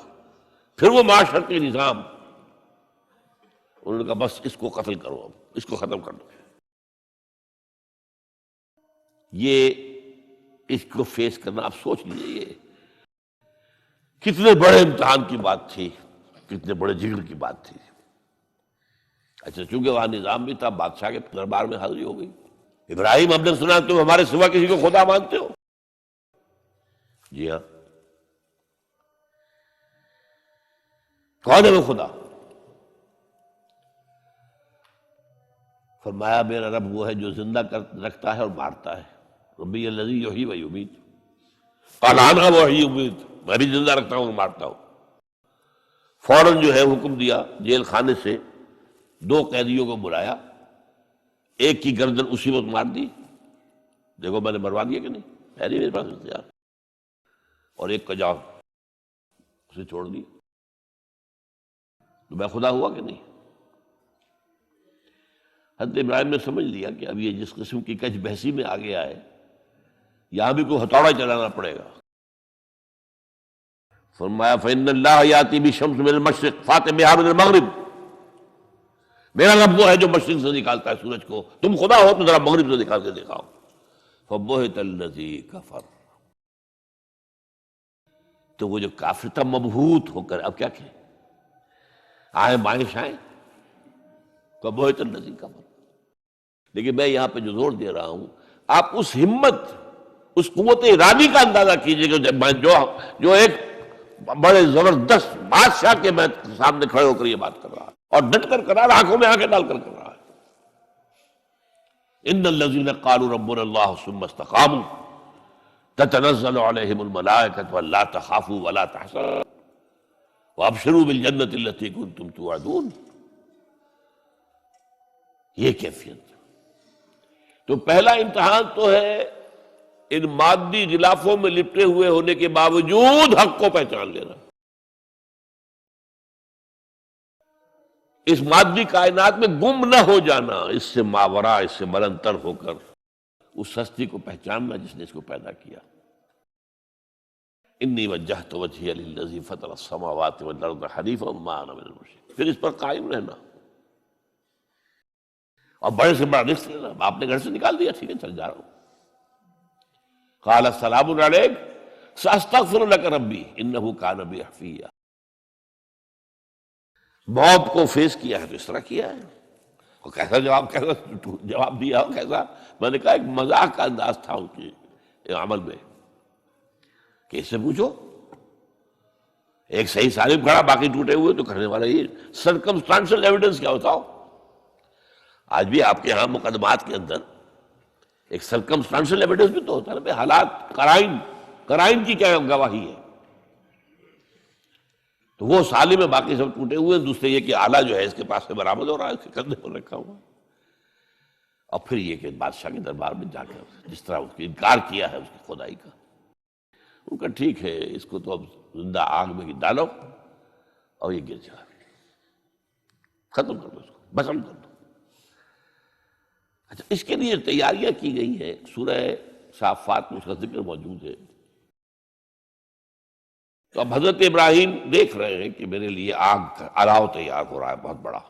A: پھر وہ معاشرتی نظام۔ انہوں نے کہا بس اس کو قتل کرو، اب اس کو ختم کر دو۔ یہ اس کو فیس کرنا، آپ سوچ لیجیے یہ کتنے بڑے امتحان کی بات تھی، کتنے بڑے جگر کی بات تھی۔ اچھا چونکہ وہاں نظام بھی تھا، بادشاہ کے دربار میں حاضری ہو گئی۔ ابراہیم ہم نے سنا تم ہمارے سوا کسی کو خدا مانتے ہو؟ جی ہاں، کون ہے وہ خدا؟ فرمایا میرا رب وہ ہے جو زندہ رکھتا ہے اور مارتا ہے، ربی الذی یحیی و یمیت، قال انا احیی و امیت، میں بھی زندہ رکھتا ہوں اور مارتا ہوں۔ فوراً جو ہے حکم دیا، جیل خانے سے 2 قیدیوں کو بلایا، ایک کی گردن اسی وقت مار دی، دیکھو میں نے مروا دیا کہ نہیں، ہے نہیں میرے پاس اختیار، اور ایک کا جاؤ اسے چھوڑ دی، تو میں خدا ہوا کہ نہیں؟ حضرت ابراہیم نے سمجھ لیا کہ اب یہ جس قسم کی کچھ بحثی میں آگے آئے، یہاں بھی کوئی ہتھوڑا چلانا پڑے گا۔ فرمایا فإن اللہ یاتی بالشمس من المشرق فأت بہا من المغرب، میرا رب وہ ہے جو مشرق سے نکالتا ہے سورج کو، تم خدا ہو تو ذرا مغرب سے نکال کے دکھاؤ۔ فبہت الذی کفر، تو وہ جو کافر تھا مبہوت ہو کر اب کیا کہ آئے بائیں شائیں، فبہت الذی کفر۔ لیکن میں یہاں پہ جو زور دے رہا ہوں، آپ اس ہمت، اس قوت ارادی کا اندازہ کیجئے کہ جو ایک بڑے زبردست بادشاہ کے میں سامنے کھڑے ہو کر یہ بات کر رہا ہے اور ڈٹ کر رہا ہے، آنکھوں میں آنکھیں ڈال کر رہا ہے۔ ان الذین قالوا ربنا اللہ ثم استقاموا تتنزل علیہم الملائکۃ الا تخافوا ولا تحزنوا وابشروا بالجنۃ التی کنتم توعدون۔ یہ کیفیت تو پہلا امتحان تو ہے ان مادی غلافوں میں لپٹے ہوئے ہونے کے باوجود حق کو پہچان لینا، اس مادی کائنات میں گم نہ ہو جانا، اس سے ماورا، اس سے بلندتر ہو کر اس ہستی کو پہچاننا جس نے اس کو پیدا کیا۔ انی وجہت وجہی للذی فطر السماوات والارض حنیفا وما انا من المشرکین، پھر اس پر قائم رہنا اور بڑے سے بڑا رزق لینا۔ آپ نے گھر سے نکال دیا، ٹھیک ہے چل جا رہا ہوں۔ قال السلام علیک ساستغفر لک ربی انہ کان بی حفیہ۔ موت کو فیس کیا ہے تو اس طرح کیا ہے، اور کیسا جواب دیا ہو، کیسا، میں نے کہا ایک مذاق کا انداز تھا ان کے عمل میں کہ اس سے پوچھو، ایک صحیح سالم کھڑا باقی ٹوٹے ہوئے، تو کہنے والا یہ سرکمسٹانشل ایویڈنس کیا ہوتا ہو۔ آج بھی آپ کے ہاں مقدمات کے اندر ایک سرکمسٹانشل ایویڈنس بھی تو ہوتا ہے نا، حالات، قرائن کی کیا گواہی ہے۔ تو وہ سالم میں باقی سب ٹوٹے ہوئے، دوسرے یہ کہ آلہ جو ہے اس کے پاس سے برآمد ہو رہا ہے، اس کے کندھے پر رکھا ہوا ہے، اور پھر یہ کہ بادشاہ کے دربار میں جا کر جس طرح اس کا انکار کیا ہے اس کی خدائی کا، ان کا ٹھیک ہے اس کو تو اب زندہ آگ میں ڈالو اور یہ گر جائے، ختم کر دو اس کو، بسم کر دو۔ اچھا، اس کے لیے تیاریاں کی گئی ہیں، سورہ صافات میں اس کا ذکر موجود ہے۔ تو اب حضرت ابراہیم دیکھ رہے ہیں کہ میرے لیے آگ کا الاؤ تیار ہو رہا ہے بہت بڑا،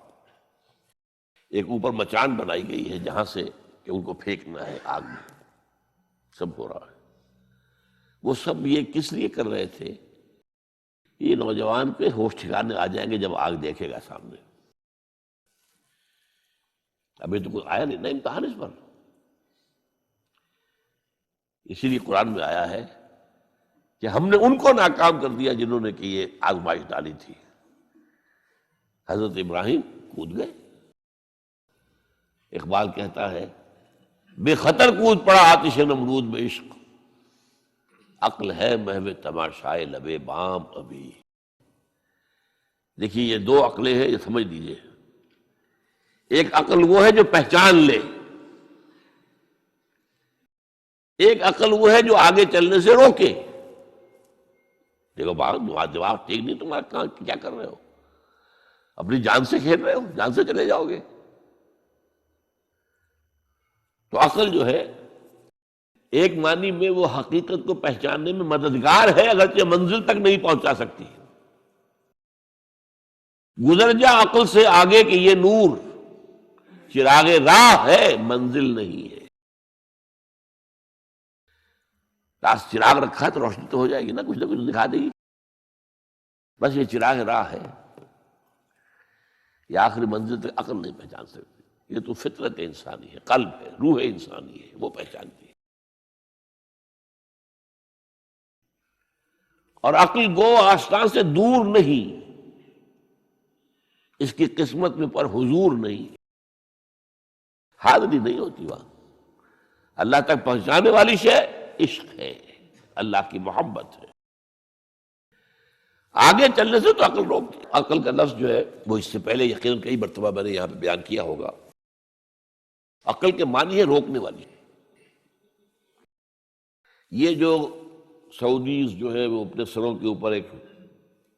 A: ایک اوپر مچان بنائی گئی ہے جہاں سے کہ ان کو پھینکنا ہے آگ میں، سب ہو رہا ہے۔ وہ سب یہ کس لیے کر رہے تھے؟ یہ نوجوان پہ ہوش ٹھکانے آ جائیں گے جب آگ دیکھے گا سامنے۔ ابھی تو کوئی آیا نہیں نا امتحان اس پر، اسی لیے قرآن میں آیا ہے کہ ہم نے ان کو ناکام کر دیا جنہوں نے کہ یہ آزمائش ڈالی تھی۔ حضرت ابراہیم کود گئے، اقبال کہتا ہے بے خطر کود پڑا آتش نمرود میں عشق، عقل ہے محو تماشائے لبے بام ابھی۔ دیکھیے یہ دو عقلیں ہیں، یہ سمجھ لیجیے۔ ایک عقل وہ ہے جو پہچان لے، ایک عقل وہ ہے جو آگے چلنے سے روکے۔ دیکھو جواب ٹھیک نہیں، تمہارا کیا کر رہے ہو، اپنی جان سے کھیل رہے ہو، جان سے چلے جاؤ گے۔ تو عقل جو ہے ایک معنی میں وہ حقیقت کو پہچاننے میں مددگار ہے، اگرچہ منزل تک نہیں پہنچا سکتی۔ گزر جا عقل سے آگے کہ یہ نور چراغ راہ ہے، منزل نہیں ہے۔ پاس چراغ رکھا ہے تو روشنی تو ہو جائے گی نا، کچھ نہ کچھ دکھا دے گی، بس یہ چراغ راہ ہے، یہ آخری منزل تک عقل نہیں پہچان سکتی۔ یہ تو فطرت انسانی ہے، قلب ہے، روح انسانی ہے، وہ پہچانتی ہے۔ اور عقل گو آستان سے دور نہیں، اس کی قسمت میں پر حضور نہیں، حاضری نہیں ہوتی وہاں۔ اللہ تک پہنچانے والی شے عشق ہے، اللہ کی محبت ہے۔ آگے چلنے سے تو عقل روکتی۔ عقل کا لفظ جو ہے وہ اس سے پہلے یقیناً کئی مرتبہ میں نے یہاں پہ بیان کیا ہوگا۔ عقل کے معنی ہے روکنے والی۔ یہ جو سعودیز جو ہے وہ اپنے سروں کے اوپر ایک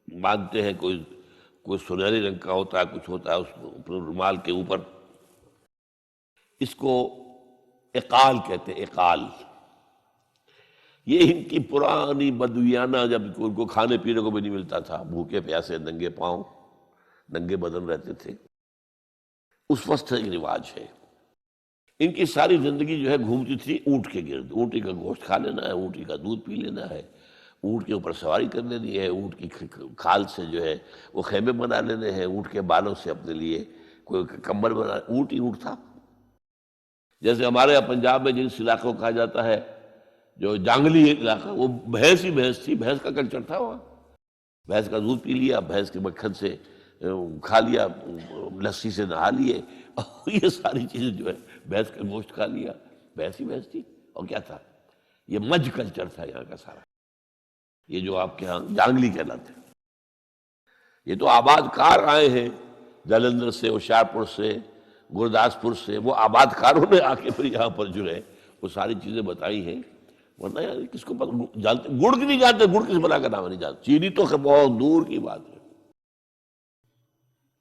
A: باندھتے ہیں، کوئی سنہری رنگ کا ہوتا ہے، کچھ ہوتا ہے اس کو اپنے رومال کے اوپر، اس کو اقال کہتے ہیں، اقال۔ یہ ان کی پرانی بدویانہ، جب ان کو کھانے پینے کو بھی نہیں ملتا تھا، بھوکے پیاسے ننگے پاؤں ننگے بدن رہتے تھے، اس وقت ایک رواج ہے۔ ان کی ساری زندگی جو ہے گھومتی تھی اونٹ کے گرد، اونٹی کا گوشت کھا لینا ہے، اونٹی کا دودھ پی لینا ہے، اونٹ کے اوپر سواری کر لینی ہے، اونٹ کی کھال سے جو ہے وہ خیمے بنا لینے ہیں، اونٹ کے بالوں سے اپنے لیے کوئی کمبل بنا، اونٹ ہی اونٹ تھا۔ جیسے ہمارے یہاں پنجاب میں جس علاقوں کو کہا جاتا ہے جو جانگلی علاقہ، وہ بھینس ہی بھینس تھی، بھینس کا کلچر تھا وہاں، بھینس کا دودھ پی لیا، بھینس کے مکھن سے کھا لیا، لسی سے نہا لیے، اور یہ ساری چیزیں جو ہے بھینس کا گوشت کھا لیا، بھینس ہی بھینس تھی۔ اور کیا تھا؟ یہ مج کلچر تھا یہاں کا سارا، یہ جو آپ کے ہاں جانگلی کہلاتے ہیں۔ یہ تو آباد کار آئے ہیں جلندھر سے، ہوشیارپور سے، گرداسپور سے، وہ آباد کاروں نے آ کے پھر یہاں پر جو ہے وہ ساری چیزیں بتائی ہیں، ورنہ یار کس کو پتہ جانتے، گڑ کی نہیں جانتے، گڑ کس بنا کا نام نہیں جانتے، چینی تو بہت دور کی بات ہے،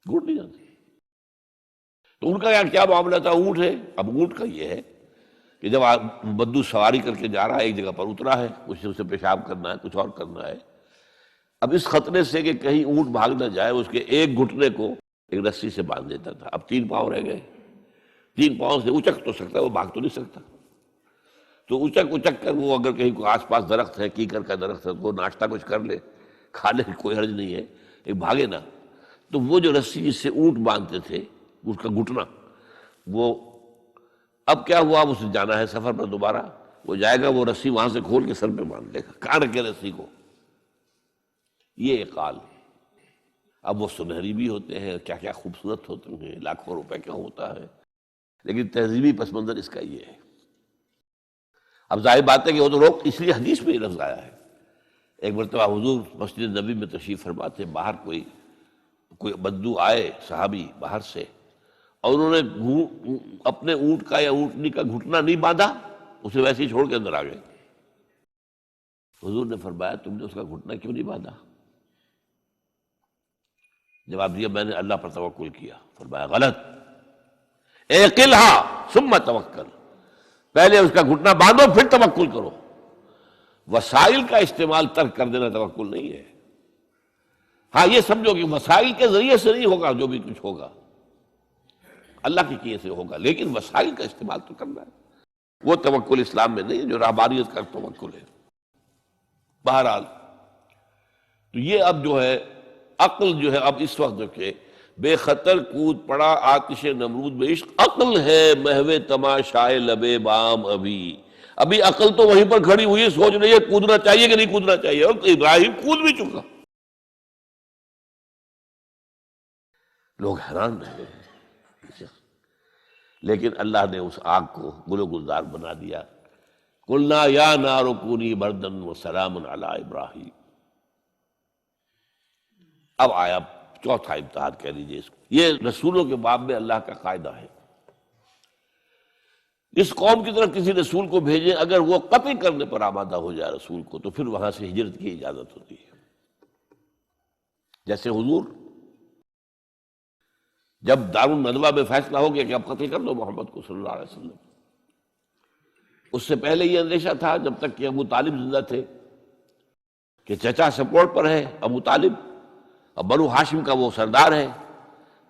A: گڑ نہیں جانتے۔ تو ان کا کیا معاملہ تھا؟ اونٹ ہے۔ اب اونٹ کا یہ ہے کہ جب بدو سواری کر کے جا رہا ہے، ایک جگہ پر اترا ہے، اسے پیشاب کرنا ہے، کچھ اور کرنا ہے، اب اس خطرے سے کہ کہیں اونٹ بھاگ نہ جائے، اس کے ایک گھٹنے کو ایک رسی سے باندھ دیتا تھا۔ اب 3 پاؤں رہ گئے، 3 پاؤں سے اچک تو سکتا ہے، وہ بھاگ تو نہیں سکتا، تو اچک کر وہ اگر کہیں کوئی آس پاس درخت ہے، کیکر کا درخت ہے، تو ناشتہ کچھ کر لے، کھا لے، کوئی حرج نہیں ہے، ایک بھاگے نا۔ تو وہ جو رسی جس سے اونٹ باندھتے تھے، اس کا گھٹنا، وہ اب کیا ہوا، اسے جانا ہے سفر پر دوبارہ، وہ جائے گا، وہ رسی وہاں سے کھول کے سر پہ باندھ لے گا، کاٹ کے رسی کو۔ یہ اقال، اب وہ سنہری بھی ہوتے ہیں، کیا کیا خوبصورت ہوتے ہیں، لاکھوں روپے کا ہوتا ہے، لیکن تہذیبی پس منظر اس کا یہ ہے۔ اب ظاہر بات ہے کہ وہ تو لوگ، اس لیے حدیث میں یہ لفظ آیا ہے۔ ایک مرتبہ حضور مسجد نبی میں تشریف فرما تھے، باہر کوئی بدو آئے صحابی باہر سے، اور انہوں نے اپنے اونٹ کا یا اونٹنی کا گھٹنا نہیں باندھا، اسے ویسے ہی چھوڑ کے اندر آ گئے۔ حضور نے فرمایا تم نے اس کا گھٹنا کیوں نہیں باندھا؟ جواب دیا میں نے اللہ پر توکل کیا۔ فرمایا غلط، اعقلھا ثم توکل، پہلے اس کا گھٹنا باندھو پھر توکل کرو۔ وسائل کا استعمال ترک کر دینا توکل نہیں ہے۔ ہاں یہ سمجھو کہ وسائل کے ذریعے سے نہیں ہوگا، جو بھی کچھ ہوگا اللہ کی کیے سے ہوگا، لیکن وسائل کا استعمال تو کرنا ہے، وہ توکل اسلام میں نہیں ہے جو رہبانیت کا توکل ہے۔ بہرحال تو یہ اب جو ہے عقل جو ہے، اب اس وقت جو کہ بے خطر کود پڑا آتش نمرود میں عشق، عقل ہے محو تماشائے لبے بام، ابھی عقل تو وہیں پر کھڑی ہوئی سوچ رہی ہے کودنا چاہیے کہ نہیں کودنا چاہیے، اور ابراہیم کود بھی چکا۔ لوگ حیران رہ گئے، لیکن اللہ نے اس آگ کو گل و گلزار بنا دیا۔ قلنا یا نار کونی بردن وسلام علی ابراہیم۔ اب آیا چوتھا امتحان کہہ لیجیے اس کو، یہ رسولوں کے باب میں اللہ کا قاعدہ ہے، اس قوم کی طرف کسی رسول کو بھیجیں، اگر وہ قتل کرنے پر آمادہ ہو جائے رسول کو، تو پھر وہاں سے ہجرت کی اجازت ہوتی ہے۔ جیسے حضور جب دارالندوہ میں فیصلہ ہو گیا کہ اب قتل کر دو محمد کو صلی اللہ علیہ وسلم، اس سے پہلے یہ اندیشہ تھا جب تک کہ ابو طالب زندہ تھے کہ چچا سپورٹ پر ہے ابو طالب، اب بنو ہاشم کا وہ سردار ہے،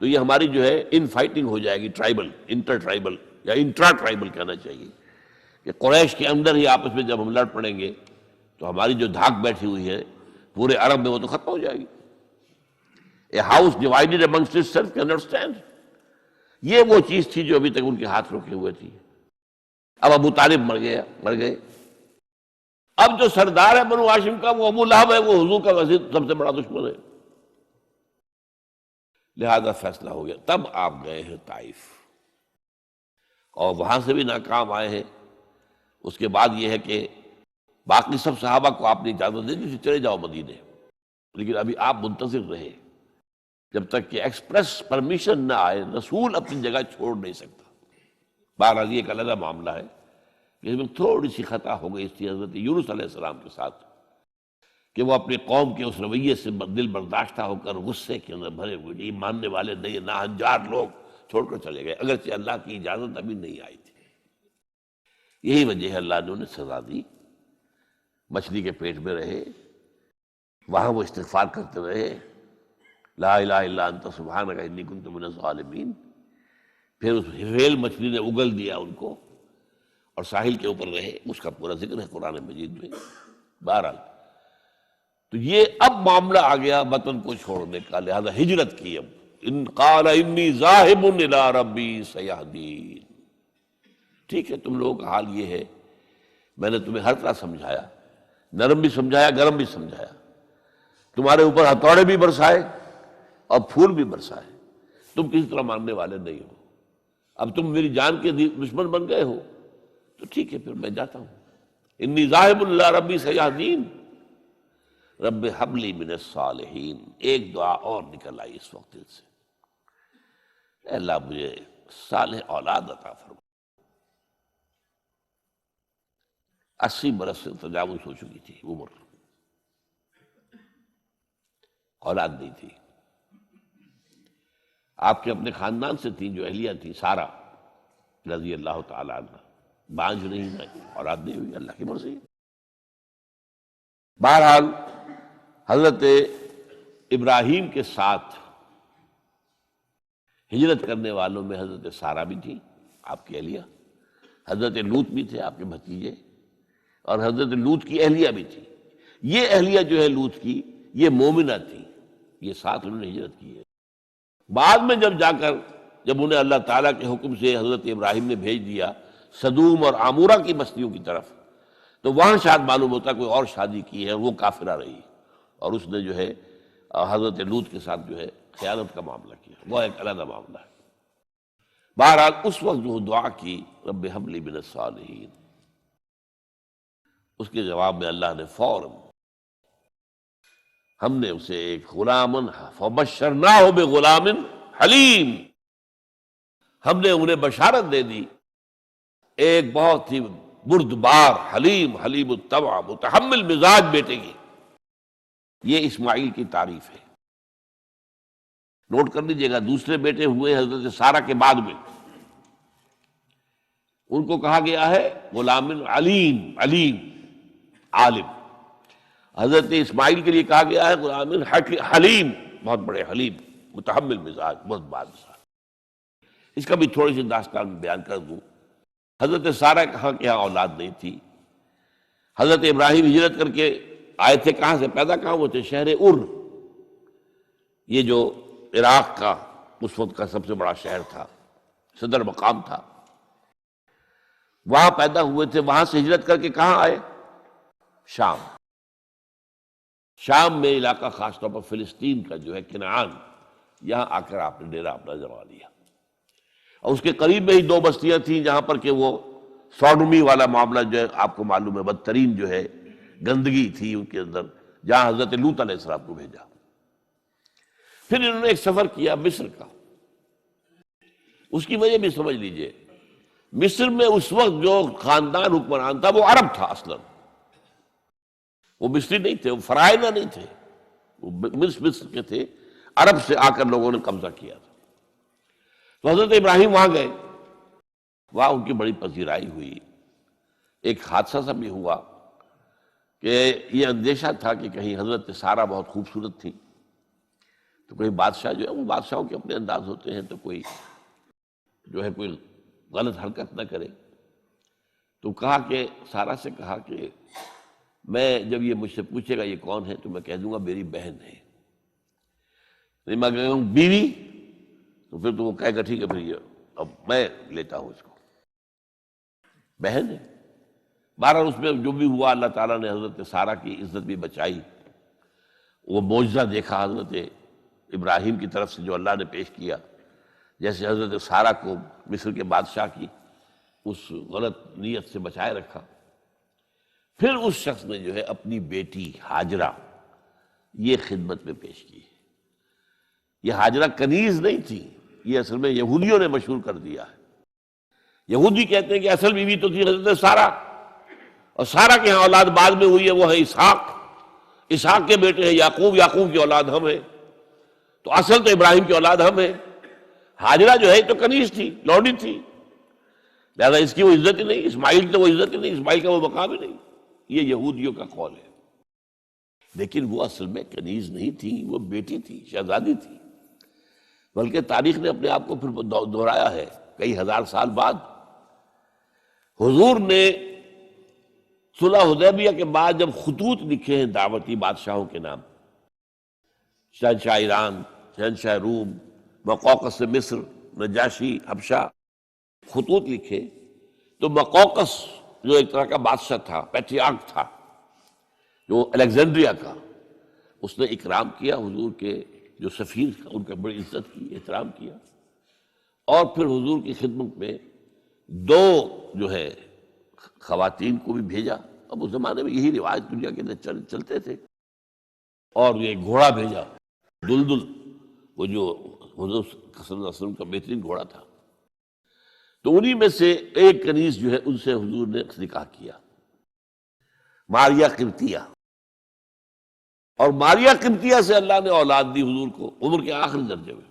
A: تو یہ ہماری جو ہے ان فائٹنگ ہو جائے گی، ٹرائبل، انٹر ٹرائبل یا انٹرا ٹرائبل کہنا چاہیے، کہ قریش کے اندر ہی آپس میں جب ہم لڑ پڑیں گے تو ہماری جو دھاک بیٹھی ہوئی ہے پورے عرب میں وہ تو ختم ہو جائے گی۔ A house divided amongst itself can understand۔ یہ وہ چیز تھی جو ابھی تک ان کے ہاتھ روکے ہوئے تھی۔ اب ابو طالب مر گئے، اب جو سردار ہے بنو ہاشم کا وہ ابو لہب ہے، وہ حضور کا وزیر سب سے بڑا دشمن ہے، لہذا فیصلہ ہو گیا۔ تب آپ گئے ہیں طائف، اور وہاں سے بھی ناکام آئے ہیں۔ اس کے بعد یہ ہے کہ باقی سب صحابہ کو آپ نے اجازت دے دی چلے جاؤ مدینے، لیکن ابھی آپ منتظر رہے جب تک کہ ایکسپریس پرمیشن نہ آئے، رسول اپنی جگہ چھوڑ نہیں سکتا۔ بہرحال یہ ایک علیحدہ معاملہ ہے کہ اس میں تھوڑی سی خطا ہو گئی تھی حضرت یونس علیہ السلام کے ساتھ، کہ وہ اپنی قوم کے اس رویے سے دل برداشتہ ہو کر غصے کے اندر بھرے ہوئے، یہ ماننے والے نہیں، ناہنجار لوگ چھوڑ کر چلے گئے، اگرچہ اللہ کی اجازت ابھی نہیں آئی تھی۔ یہی وجہ ہے اللہ نے انہیں سزا دی مچھلی کے پیٹ میں رہے، وہاں وہ استغفار کرتے رہے، لا الہ الا انت سبحانک انی کنت من الظالمین۔ پھر اس ہیل مچھلی نے اگل دیا ان کو اور ساحل کے اوپر رہے، اس کا پورا ذکر ہے قرآن مجید میں۔ بہرحال تو یہ اب معاملہ آ گیا وطن کو چھوڑنے کا، لہذا ہجرت کی۔ اب ان قال انی ذاہب الی ربی سیہدین، ٹھیک ہے، تم لوگوں کا حال یہ ہے، میں نے تمہیں ہر طرح سمجھایا، نرم بھی سمجھایا، گرم بھی سمجھایا، تمہارے اوپر ہتھوڑے بھی برسائے اور پھول بھی برسائے، تم کسی طرح ماننے والے نہیں ہو، اب تم میری جان کے دشمن بن گئے ہو، تو ٹھیک ہے پھر میں جاتا ہوں۔ انی ذاہب الی ربی سیہدین رب ہب لی من الصالحین۔ ایک دعا اور نکل آئی اس وقت دل سے، اے اللہ مجھے صالح اولاد عطا فرما۔ 80 برس سے تجاوز ہو چکی تھی عمر، اولاد نہیں تھی۔ آپ کے اپنے خاندان سے تھیں جو اہلیہ تھی سارہ رضی اللہ تعالی عنہ، بانجھ نہیں ہوئی، اولاد نہیں ہوئی، اللہ کی مرضی۔ بہرحال حضرت ابراہیم کے ساتھ ہجرت کرنے والوں میں حضرت سارہ بھی تھی آپ کی اہلیہ، حضرت لوط بھی تھے آپ کے بھتیجے، اور حضرت لوط کی اہلیہ بھی تھی۔ یہ اہلیہ جو ہے لوط کی، یہ مومنہ تھی، یہ ساتھ انہوں نے ہجرت کی ہے۔ بعد میں جب انہیں اللہ تعالیٰ کے حکم سے حضرت ابراہیم نے بھیج دیا سدوم اور عامورہ کی بستیوں کی طرف، تو وہاں شاید معلوم ہوتا کوئی اور شادی کی ہے، وہ کافرہ رہی، اور اس نے جو ہے حضرت لوط کے ساتھ جو ہے خیانت کا معاملہ کیا، وہ ایک علیحدہ معاملہ ہے۔ بہرحال اس وقت جو دعا کی رب ہب لی من الصالحین، اس کے جواب میں اللہ نے فوراً، ہم نے اسے ایک غلامن فبشرناہ بغلام حلیم، ہم نے انہیں بشارت دے دی ایک بہت ہی بردبار، حلیم الطبع، متحمل مزاج بیٹے کی۔ یہ اسماعیل کی تعریف ہے، نوٹ کر لیجیے گا۔ دوسرے بیٹے ہوئے حضرت سارہ کے بعد میں، ان کو کہا گیا ہے غلام علیم عالم۔ حضرت اسماعیل کے لیے کہا گیا ہے غلام حلیم، بہت بڑے حلیم، متحمل مزاج، بہت بادشاہ۔ اس کا بھی تھوڑی سی داستان بیان کر دوں۔ حضرت سارہ کہاں کہ یہاں اولاد نہیں تھی، حضرت ابراہیم ہجرت کر کے آئے تھے، کہاں سے پیدا کہاں ہوئے تھے؟ شہر یہ جو عراق کا اس وقت کا سب سے بڑا شہر تھا، صدر مقام تھا، وہاں پیدا ہوئے تھے۔ وہاں سے ہجرت کر کے کہاں آئے؟ شام میں علاقہ، خاص طور پر فلسطین کا جو ہے کنعان، یہاں آ کر آپ نے ڈیرا اپنا جما لیا، اور اس کے قریب میں ہی 2 بستیاں تھیں جہاں پر کہ وہ سوڈومی والا معاملہ جو ہے آپ کو معلوم ہے، بدترین جو ہے گندگی تھی ان کے اندر، جہاں حضرت لوط علیہ السلام کو بھیجا۔ پھر انہوں نے ایک سفر کیا مصر کا، اس کی وجہ بھی سمجھ لیجئے۔ مصر میں اس وقت جو خاندان حکمران تھا وہ عرب تھا اصلاً، وہ مصری نہیں تھے، وہ فرائضہ نہیں تھے، وہ مصر کے تھے، عرب سے آ کر لوگوں نے قبضہ کیا تھا۔ تو حضرت ابراہیم وہاں گئے، وہاں ان کی بڑی پذیرائی ہوئی۔ ایک حادثہ سا بھی ہوا کہ یہ اندیشہ تھا کہ کہیں حضرت سارہ بہت خوبصورت تھی، تو کوئی بادشاہ جو ہے، وہ بادشاہوں کے اپنے انداز ہوتے ہیں، تو کوئی جو ہے کوئی غلط حرکت نہ کرے۔ تو کہا کہ سارہ سے کہا کہ میں جب یہ مجھ سے پوچھے گا یہ کون ہے تو میں کہہ دوں گا میری بہن ہے، نہیں میں کہوں گا بیوی تو پھر تو وہ کہے گا ٹھیک ہے پھر یہ اب میں لیتا ہوں اس کو، بہن ہے۔ بہرحال اس میں جو بھی ہوا، اللہ تعالیٰ نے حضرت سارہ کی عزت بھی بچائی۔ وہ معجزہ دیکھا حضرت ابراہیم کی طرف سے جو اللہ نے پیش کیا، جیسے حضرت سارہ کو مصر کے بادشاہ کی اس غلط نیت سے بچائے رکھا۔ پھر اس شخص نے جو ہے اپنی بیٹی ہاجرہ یہ خدمت میں پیش کی۔ یہ ہاجرہ کنیز نہیں تھی، یہ اصل میں یہودیوں نے مشہور کر دیا ہے۔ یہودی کہتے ہیں کہ اصل بیوی تو تھی حضرت سارہ، اور سارہ کے ہاں اولاد بعد میں ہوئی ہے، وہ ہے اسحاق کے بیٹے ہیں یعقوب کی اولاد ہم ہیں، تو اصل تو ابراہیم کی اولاد ہم ہیں۔ ہاجرہ جو ہے تو کنیز تھی، لوڈی تھی، لہذا اس کی وہ عزت ہی نہیں، اسماعیل کی تو وہ عزت ہی نہیں، اسماعیل کا وہ مقام ہی نہیں، یہ یہودیوں کا قول ہے، لیکن وہ اصل میں کنیز نہیں تھی، وہ بیٹی تھی، شہزادی تھی، بلکہ تاریخ نے اپنے آپ کو پھر دہرایا ہے کئی ہزار سال بعد۔ حضور نے صلح حدیبیہ کے بعد جب خطوط لکھے ہیں دعوتی بادشاہوں کے نام، شہنشاہ ایران، شہنشاہ روم، مقوقس مصر، نجاشی حبشہ، خطوط لکھے، تو مقوقس جو ایک طرح کا بادشاہ تھا، پیٹریارک تھا، جو الیگزینڈریا کا، اس نے اکرام کیا حضور کے جو سفیر تھا، ان کا بڑی عزت کی، احترام کیا، اور پھر حضور کی خدمت میں دو جو ہے خواتین کو بھی بھیجا۔ اب اس زمانے میں یہی روایت دنیا کے اندر چلتے تھے، اور یہ گھوڑا بھیجا، دلدل، وہ جو حضور صلی اللہ علیہ وسلم کا بہترین گھوڑا تھا، تو انہی میں سے ایک کنیز جو ہے ان سے حضور نے نکاح کیا، ماریہ قبطیہ، اور ماریہ قبطیہ سے اللہ نے اولاد دی حضور کو عمر کے آخری درجے میں،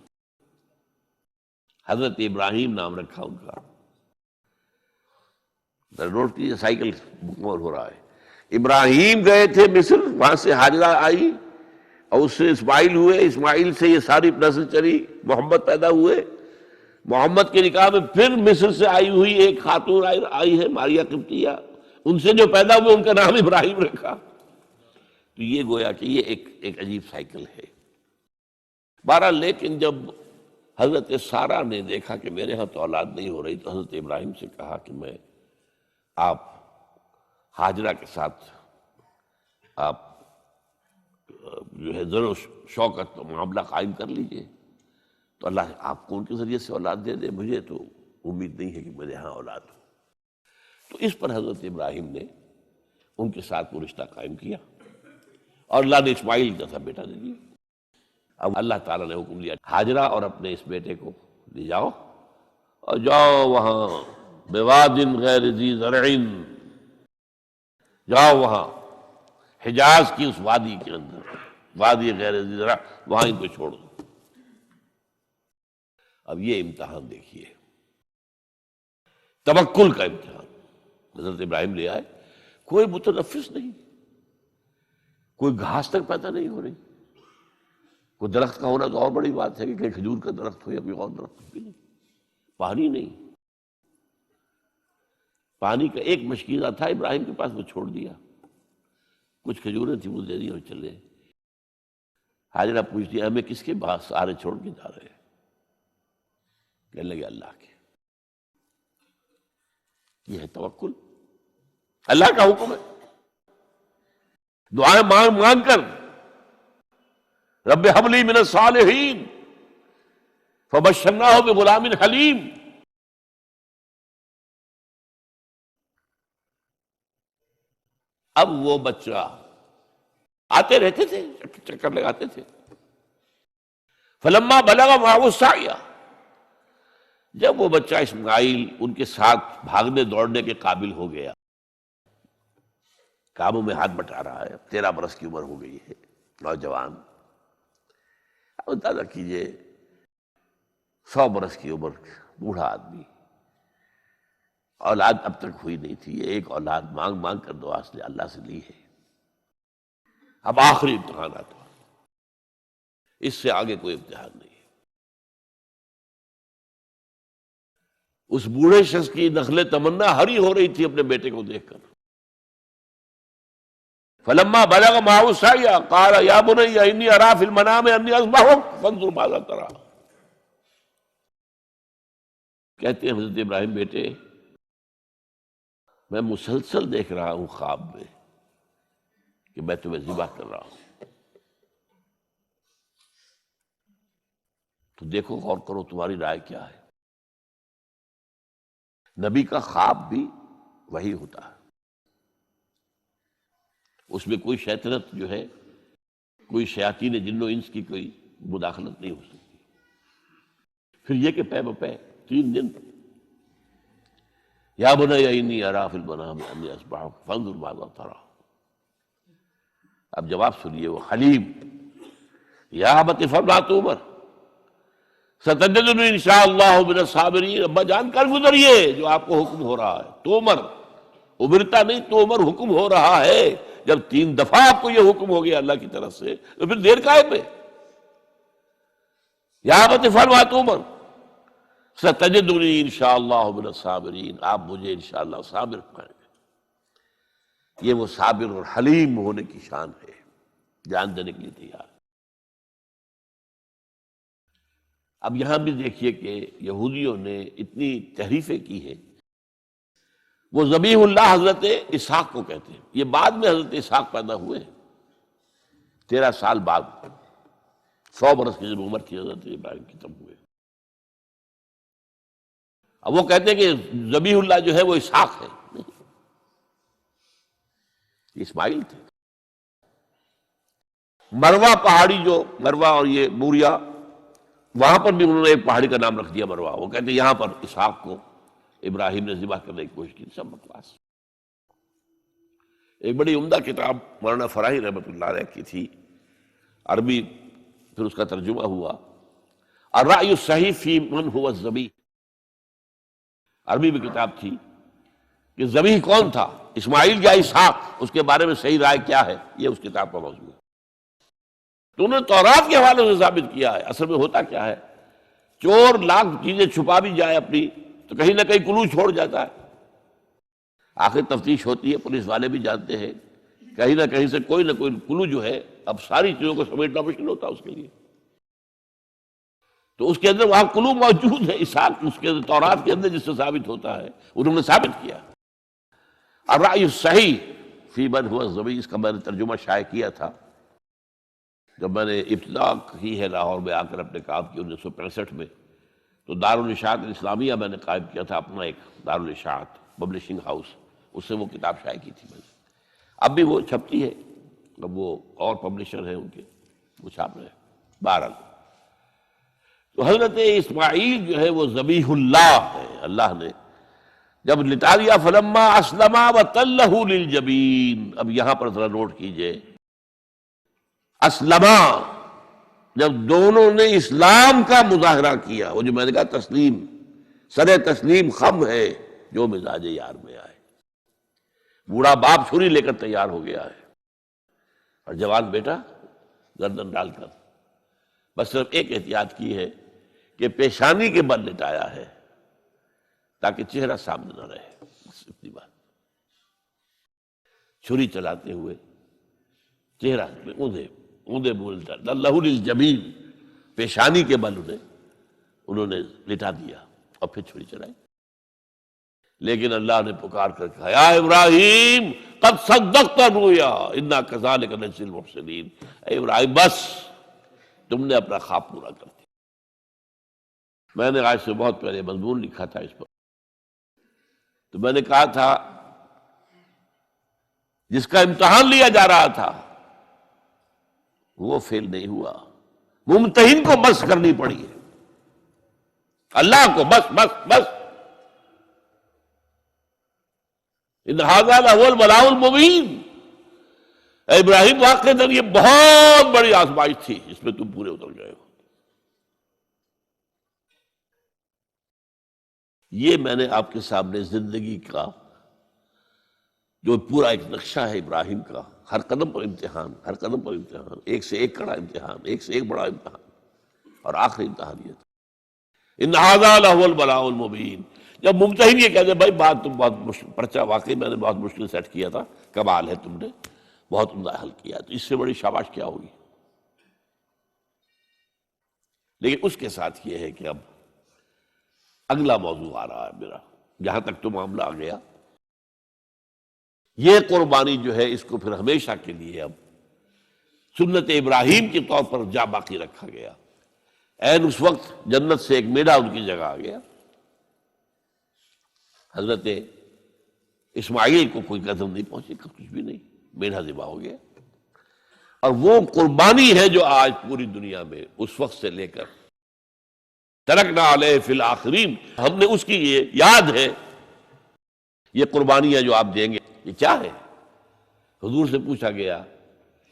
A: حضرت ابراہیم نام رکھا ان کا۔ نوٹ کیجیے، سائیکل مکمل ہو رہا ہے۔ ابراہیم گئے تھے مصر، وہاں سے ہاجرہ آئی، اور اس سے اسماعیل ہوئے، اسماعیل سے یہ ساری نسل چلی، محمد پیدا ہوئے، محمد کے نکاح میں پھر مصر سے آئی ہوئی ایک خاتون آئی ہے ماریہ قبطیہ، ان سے جو پیدا ہوئے ان کا نام ابراہیم رکھا۔ تو یہ گویا کہ یہ ایک عجیب سائیکل ہے۔ بہرحال لیکن جب حضرت سارہ نے دیکھا کہ میرے ہاں تو اولاد نہیں ہو رہی، تو حضرت ابراہیم سے کہا کہ میں آپ ہاجرہ کے ساتھ آپ جو ہے ذر و شوقت معاملہ قائم کر لیجئے، تو اللہ آپ کو ان کے ذریعے سے اولاد دے دے، مجھے تو امید نہیں ہے کہ میرے ہاں اولاد ہو۔ تو اس پر حضرت ابراہیم نے ان کے ساتھ وہ رشتہ قائم کیا، اور اللہ نے اسماعیل جیسا بیٹا دے دیا۔ اب اللہ تعالیٰ نے حکم دیا ہاجرہ اور اپنے اس بیٹے کو لے جاؤ، اور جاؤ وہاں بواد غیر ذی زرع، جاؤ وہاں حجاز کی اس وادی کے اندر، وادی غیر ذی زرع، وہاں ان کو چھوڑ دو۔ اب یہ امتحان دیکھیے، توکل کا امتحان۔ حضرت ابراہیم لے آئے، کوئی متنفس نہیں، کوئی گھاس تک پیدا نہیں ہو رہی، کوئی درخت کا ہونا تو اور بڑی بات ہے کہ کہیں کھجور کا درخت ہو یا کوئی اور درخت بھی نہیں، پانی نہیں، پانی کا ایک مشکیزہ تھا ابراہیم کے پاس، وہ چھوڑ دیا، کچھ کھجوریں تھیں وہ دے دی اور چلے۔ حاجرہ پوچھتی ہمیں کس کے پاس سارے چھوڑ کے جا رہے ہیں؟ کہنے لگے اللہ کے۔ یہ ہے توکل، اللہ کا حکم ہے، دعائیں مانگ مانگ کر، رب ہب لی من الصالحین فبشرناہ بغلام حلیم۔ اب وہ بچہ آتے رہتے تھے، چکر لگاتے تھے۔ فلما بلغ معه السعی، جب وہ بچہ اسماعیل ان کے ساتھ بھاگنے دوڑنے کے قابل ہو گیا، کاموں میں ہاتھ بٹا رہا ہے، 13 برس کی عمر ہو گئی ہے، نوجوان، اب اندازہ کیجئے 100 برس کی عمر، بوڑھا آدمی، اولاد اب تک ہوئی نہیں تھی، یہ ایک اولاد مانگ مانگ کر دعا سے اللہ سے لی ہے۔ اب آخری امتحانات، اس سے آگے کوئی امتحان نہیں ہے۔ اس بوڑھے شخص کی نخل تمنا ہری ہو رہی تھی اپنے بیٹے کو دیکھ کر۔ فلما بلغ معه السعی قال یا بنی انی اری فی المنام انی اذبحک فانظر ماذا تری۔ کہتے ہیں حضرت ابراہیم بیٹے، میں مسلسل دیکھ رہا ہوں خواب میں کہ میں تمہیں ذبح کر رہا ہوں، تو دیکھو غور کرو تمہاری رائے کیا ہے۔ نبی کا خواب بھی وہی ہوتا ہے، اس میں کوئی شیطنت جو ہے، کوئی شیاطین جن و انس کی کوئی مداخلت نہیں ہو سکتی۔ پھر یہ کہ پے بپے 3 دن، یا بنی انی اری فی المنام انی اذبحک فانظر ماذا تری۔ اب جواب سنیے، وہ حلیم، یا ابت افعل ما تؤمر ستجدنی انشاء اللہ من الصابرین۔ ابا جان کر گزریے جو آپ کو حکم ہو رہا ہے، تومر امرتا نہیں تو عمر حکم ہو رہا ہے، جب 3 دفعہ آپ کو یہ حکم ہو گیا اللہ کی طرف سے تو پھر دیر کاہے پہ؟ یا ابت افعل ما تؤمر ستجدنی انشاءاللہ من الصابرین، آپ مجھے انشاءاللہ صابر پائیں گے۔ یہ وہ صابر اور حلیم ہونے کی شان ہے، جان دینے کے لیے تیار۔ اب یہاں بھی دیکھیے کہ یہودیوں نے اتنی تحریفیں کی ہیں۔ وہ ذبیح اللہ حضرت اسحاق کو کہتے ہیں، یہ بعد میں حضرت اسحاق پیدا ہوئے ہیں، 13 سال بعد، 100 برس کی جب عمر تھی حضرت ابراہیم کی تب ہوئے۔ اب وہ کہتے ہیں کہ ذبیح اللہ جو ہے وہ اسحاق ہے، نہیں، یہ اسماعیل تھے۔ مروا پہاڑی جو مروا اور یہ موریا، وہاں پر بھی انہوں نے ایک پہاڑی کا نام رکھ دیا مروا، وہ کہتے ہیں یہاں پر اسحاق کو ابراہیم نے ذبح کرنے کی کوشش کی، سب بکواس۔ ایک بڑی عمدہ کتاب مولانا فراہی رحمۃ اللہ علیہ کی تھی، عربی، پھر اس کا ترجمہ ہوا، الرأی الصحیح فی من هو الذبیح، عربی میں کتاب تھی کہ ذبیح کون تھا، اسماعیل یا اسحاق، اس کے بارے میں صحیح رائے کیا ہے، یہ اس کتاب کا موضوع ہے۔ تو انہوں نے تورات کے حوالے سے ثابت کیا ہے۔ اصل میں ہوتا کیا ہے، چور لاکھ چیزیں چھپا بھی جائے اپنی تو کہیں نہ کہیں کلو چھوڑ جاتا ہے، آخر تفتیش ہوتی ہے، پولیس والے بھی جانتے ہیں کہیں نہ کہیں سے کوئی نہ کوئی کلو جو ہے، اب ساری چیزوں کو سمیٹنا مشکل ہوتا ہے اس کے لیے، تو اس کے اندر وہاں کلو موجود ہے، اسحاق اس کے اندر تورات کے اندر جس سے ثابت ہوتا ہے، انہوں نے ثابت کیا۔ الرأی الصحیح فی من هو الذبیح، اس کا میں نے ترجمہ شائع کیا تھا جب میں نے ابتدا کی ہے لاہور میں آ کر اپنے کام کی 1965 میں، تو دارالاشاعت الاسلامیہ میں نے قائم کیا تھا اپنا ایک دارالاشاعت پبلشنگ ہاؤس، اس سے وہ کتاب شائع کی تھی میں نے، اب بھی وہ چھپتی ہے، اب وہ اور پبلشر ہیں ان کے، وہ چھاپ رہے ہیں۔ بہرحال تو حضرت اسماعیل جو ہے وہ ذبیح اللہ ہے، اللہ نے جب لٹا دیا، فلما اسلما وتلہ للجبین، اب یہاں پر ذرا نوٹ کیجئے، اسلما، جب دونوں نے اسلام کا مظاہرہ کیا، وہ جو میں نے کہا تسلیم، سر تسلیم خم ہے جو مزاج یار میں آئے، بوڑھا باپ چھری لے کر تیار ہو گیا ہے اور جوان بیٹا گردن ڈال کر، بس صرف ایک احتیاط کی ہے کہ پیشانی کے بل لٹایا ہے تاکہ چہرہ سامنے نہ رہے، بس اتنی بات۔ چھری چلاتے ہوئے چہرہ میں اوندے بولتا اللہ للجبین، پیشانی کے بل انہوں نے لٹا دیا اور پھر چھری چلائی۔ لیکن اللہ نے پکار کر کہا، یا ابراہیم قد صدقت الرؤیا انا کذالک نجزی المحسنین، اے ابراہیم بس تم نے اپنا خواب پورا کر دیا۔ میں نے آج سے بہت پہلے مضمون لکھا تھا اس پر، تو میں نے کہا تھا جس کا امتحان لیا جا رہا تھا وہ فیل نہیں ہوا، ممتحن کو بس کرنی پڑی ہے، اللہ کو بس بس بس۔ ان ھذا لھو البلاء المبین، اے ابراہیم واقعتاً یہ بہت بڑی آزمائش تھی، اس میں تم پورے اتر گئے ہو۔ یہ میں نے آپ کے سامنے زندگی کا جو پورا ایک نقشہ ہے ابراہیم کا، ہر قدم پر امتحان، ہر قدم پر امتحان، ایک سے ایک کڑا امتحان، ایک سے ایک بڑا امتحان، اور آخری امتحان یہ تھا، ان ھذا لھو البلاء المبین۔ جب ممتحن یہ کہتے بھائی بات تم بہت مشکل، پرچہ واقعی میں نے بہت مشکل سیٹ کیا تھا، کمال ہے تم نے بہت عمدہ حل کیا، تو اس سے بڑی شاباش کیا ہوگی؟ لیکن اس کے ساتھ یہ ہے کہ اب اگلا موضوع آ رہا ہے میرا، جہاں تک تو معاملہ آ گیا، یہ قربانی جو ہے اس کو پھر ہمیشہ کے لیے اب سنت ابراہیم کے طور پر جا باقی رکھا گیا۔ عین اس وقت جنت سے ایک میڑا ان کی جگہ آ گیا، حضرت اسماعیل کو کوئی قدم نہیں پہنچی، کچھ بھی نہیں، میڑا ذبح ہو گیا، اور وہ قربانی ہے جو آج پوری دنیا میں اس وقت سے لے کر ترکنا علیہ فی الآخرین، ہم نے اس کی یہ یاد ہے، یہ قربانیاں جو آپ دیں گے یہ کیا ہے؟ حضور سے پوچھا گیا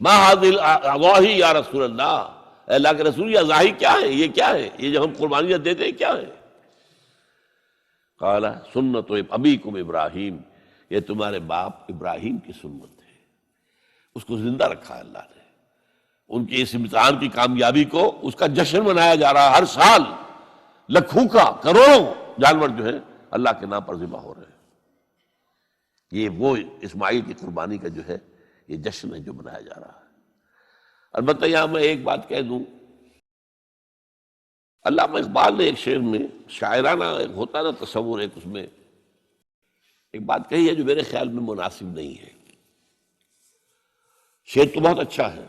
A: ما ھذی الاضاحی یا رسول اللہ، اے اللہ کے رسول یہ اضاحی کیا ہے، یہ کیا ہے، یہ جو ہم قربانیاں دیتے ہیں کیا ہے؟ قال سنت ابیکم ابراہیم، یہ تمہارے باپ ابراہیم کی سنت ہے، اس کو زندہ رکھا ہے اللہ نے، ان کے اس امتحان کی کامیابی کو اس کا جشن منایا جا رہا ہے، ہر سال لاکھوں کا کروڑوں جانور جو ہے اللہ کے نام پر ذبح ہو رہے ہیں۔ یہ وہ اسماعیل کی قربانی کا جو ہے یہ جشن ہے جو منایا جا رہا ہے۔ البتہ یہاں میں ایک بات کہہ دوں، علامہ اقبال نے ایک شعر میں شاعرانہ ایک ہوتا نا تصور، ایک اس میں ایک بات کہی ہے جو میرے خیال میں مناسب نہیں ہے۔ شعر تو بہت اچھا ہے،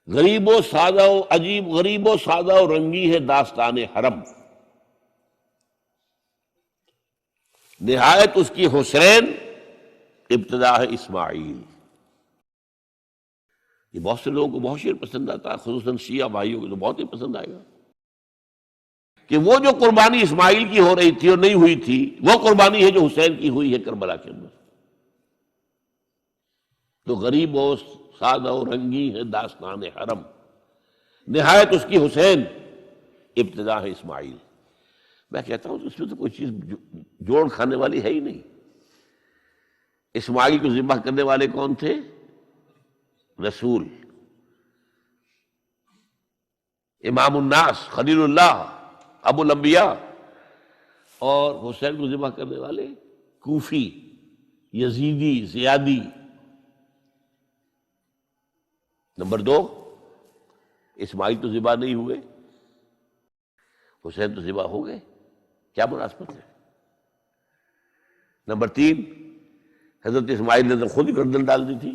A: غریب و سادہ و عجیب، غریب و سادہ و رنگی ہے داستان حرم، نہایت اس کی حسین ابتدا ہے اسماعیل۔ یہ بہت سے لوگوں کو بہت شعر پسند آتا ہے، خصوصاً شیعہ بھائیوں کو تو بہت ہی پسند آئے گا کہ وہ جو قربانی اسماعیل کی ہو رہی تھی اور نہیں ہوئی تھی وہ قربانی ہے جو حسین کی ہوئی ہے کربلا کے اندر۔ تو غریب و سادہ و رنگی ہے داستان حرم، نہایت اس کی حسین ابتدا ہے اسماعیل۔ میں کہتا ہوں اس میں تو کوئی چیز جوڑ کھانے والی ہے ہی نہیں۔ اسماعیل کو ذبح کرنے والے کون تھے؟ رسول، امام الناس، خلیل اللہ، ابو الانبیاء، اور حسین کو ذبح کرنے والے کوفی، یزیدی، زیادی۔ نمبر دو، اسماعیل تو ذبح نہیں ہوئے، حسین تو ذبح ہو گئے، کیا مناسبت ہے؟ نمبر تین، حضرت اسماعیل نے تو خود ہی گردن ڈال دی تھی،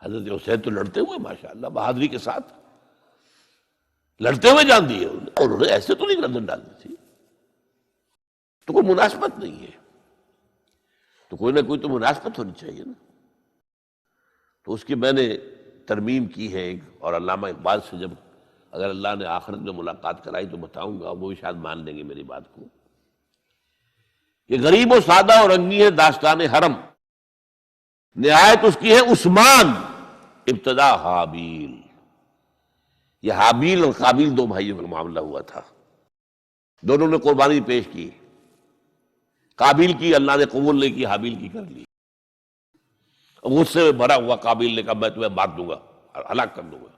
A: حضرت حسین تو لڑتے ہوئے ماشاءاللہ بہادری کے ساتھ لڑتے ہوئے جان دیے اور انہوں نے ایسے تو نہیں گردن ڈال دی تھی۔ تو کوئی مناسبت نہیں ہے، تو کوئی نہ کوئی تو مناسبت ہونی چاہیے نا۔ تو اس کی میں نے ترمیم کی ہے ایک، اور علامہ اقبال سے جب اگر اللہ نے آخرت میں ملاقات کرائی تو بتاؤں گا، وہ بھی شاید مان لیں گے میری بات کو۔ یہ غریب و سادہ اور رنگی ہے داستان حرم، نہایت اس کی ہے عثمان ابتدا حابیل۔ یہ حابیل اور قابیل دو بھائیوں کا معاملہ ہوا تھا، دونوں نے قربانی پیش کی، قابیل کی اللہ نے قبول نہیں کی، حابیل کی کر لی۔ غصے میں بھرا ہوا قابیل نے کہا میں تمہیں مار دوں گا، ہلاک کر دوں گا۔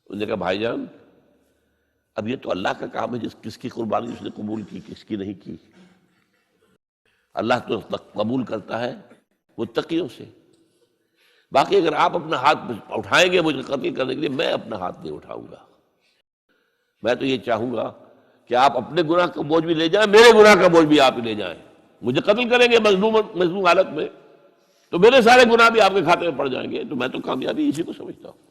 A: انہوں نے کہا بھائی جان اب یہ تو اللہ کا کام ہے، کس کی قربانی اس نے قبول کی کس کی نہیں کی۔ اللہ تو قبول کرتا ہے متقیوں سے، باقی اگر آپ اپنا ہاتھ اٹھائیں گے مجھے قتل کرنے کے لیے، میں اپنا ہاتھ نہیں اٹھاؤں گا۔ میں تو یہ چاہوں گا کہ آپ اپنے گناہ کا بوجھ بھی لے جائیں، میرے گناہ کا بوجھ بھی آپ ہی لے جائیں۔ مجھے قتل کریں گے مظلوم حالت میں تو میرے سارے گناہ بھی آپ کے کھاتے میں پڑ جائیں گے، تو میں تو کامیابی اسی کو سمجھتا ہوں۔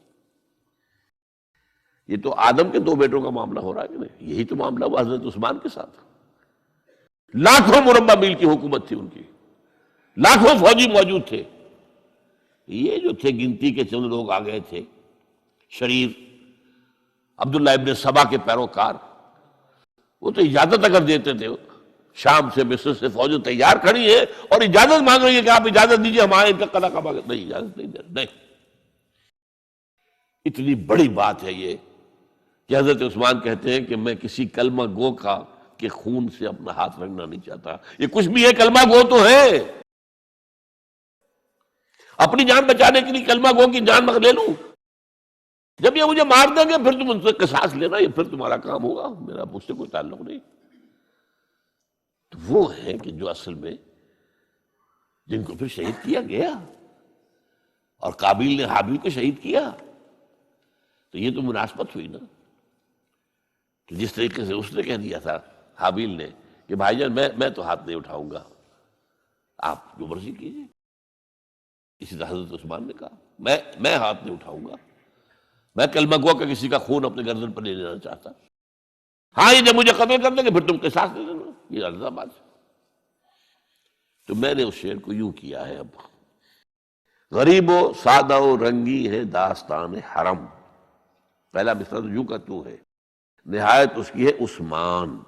A: یہ تو آدم کے دو بیٹوں کا معاملہ ہو رہا ہے کہ نہیں، یہی تو معاملہ ہوا حضرت عثمان کے ساتھ۔ لاکھوں مربع میل کی حکومت تھی ان کی، لاکھوں فوجی موجود تھے، یہ جو تھے گنتی کے چند لوگ آ گئے تھے شریر عبداللہ ابن سبا کے پیروکار، وہ تو اجازت اگر دیتے تھے، شام سے مصر سے فوج تیار کھڑی ہے اور اجازت مانگ رہی ہے کہ آپ اجازت دیجیے ہمارے ان کا قلعہ کعبہ، نہیں اجازت نہیں دے، نہیں۔ اتنی بڑی بات ہے یہ کہ حضرت عثمان کہتے ہیں کہ میں کسی کلمہ گو کا کے خون سے اپنا ہاتھ رنگنا نہیں چاہتا۔ یہ کچھ بھی ہے، کلمہ گو تو ہے، اپنی جان بچانے کے لیے کلمہ گو کی جان میں لے لوں، جب یہ مجھے مار دیں گے پھر تم ان سے قصاص لینا، یہ پھر تمہارا کام ہوگا، میرا مجھ سے کوئی تعلق نہیں۔ تو وہ ہیں کہ جو اصل میں جن کو پھر شہید کیا گیا، اور قابیل نے حابیل کو شہید کیا، تو یہ تو مناسبت ہوئی نا۔ کہ جس طریقے سے اس نے کہہ دیا تھا حابیل نے کہ بھائی جان میں تو ہاتھ نہیں اٹھاؤں گا، آپ جو مرضی کیجیے، اسی طرح حضرت عثمان نے کہا میں ہاتھ نہیں اٹھاؤں گا، میں کلمہ گو کا کسی کا خون اپنے گردن پر نہیں لینا چاہتا۔ ہاں یہ جب مجھے قتل کر دیں گے پھر تم قصاص لے لینا، یہ الزا بات ہے۔ تو میں نے اس شعر کو یوں کیا ہے، اب غریب و سادہ و رنگی ہے داستان حرم، پہلا مصرع تو یوں کا تو ہے، نہایت اس کی ہے عثمان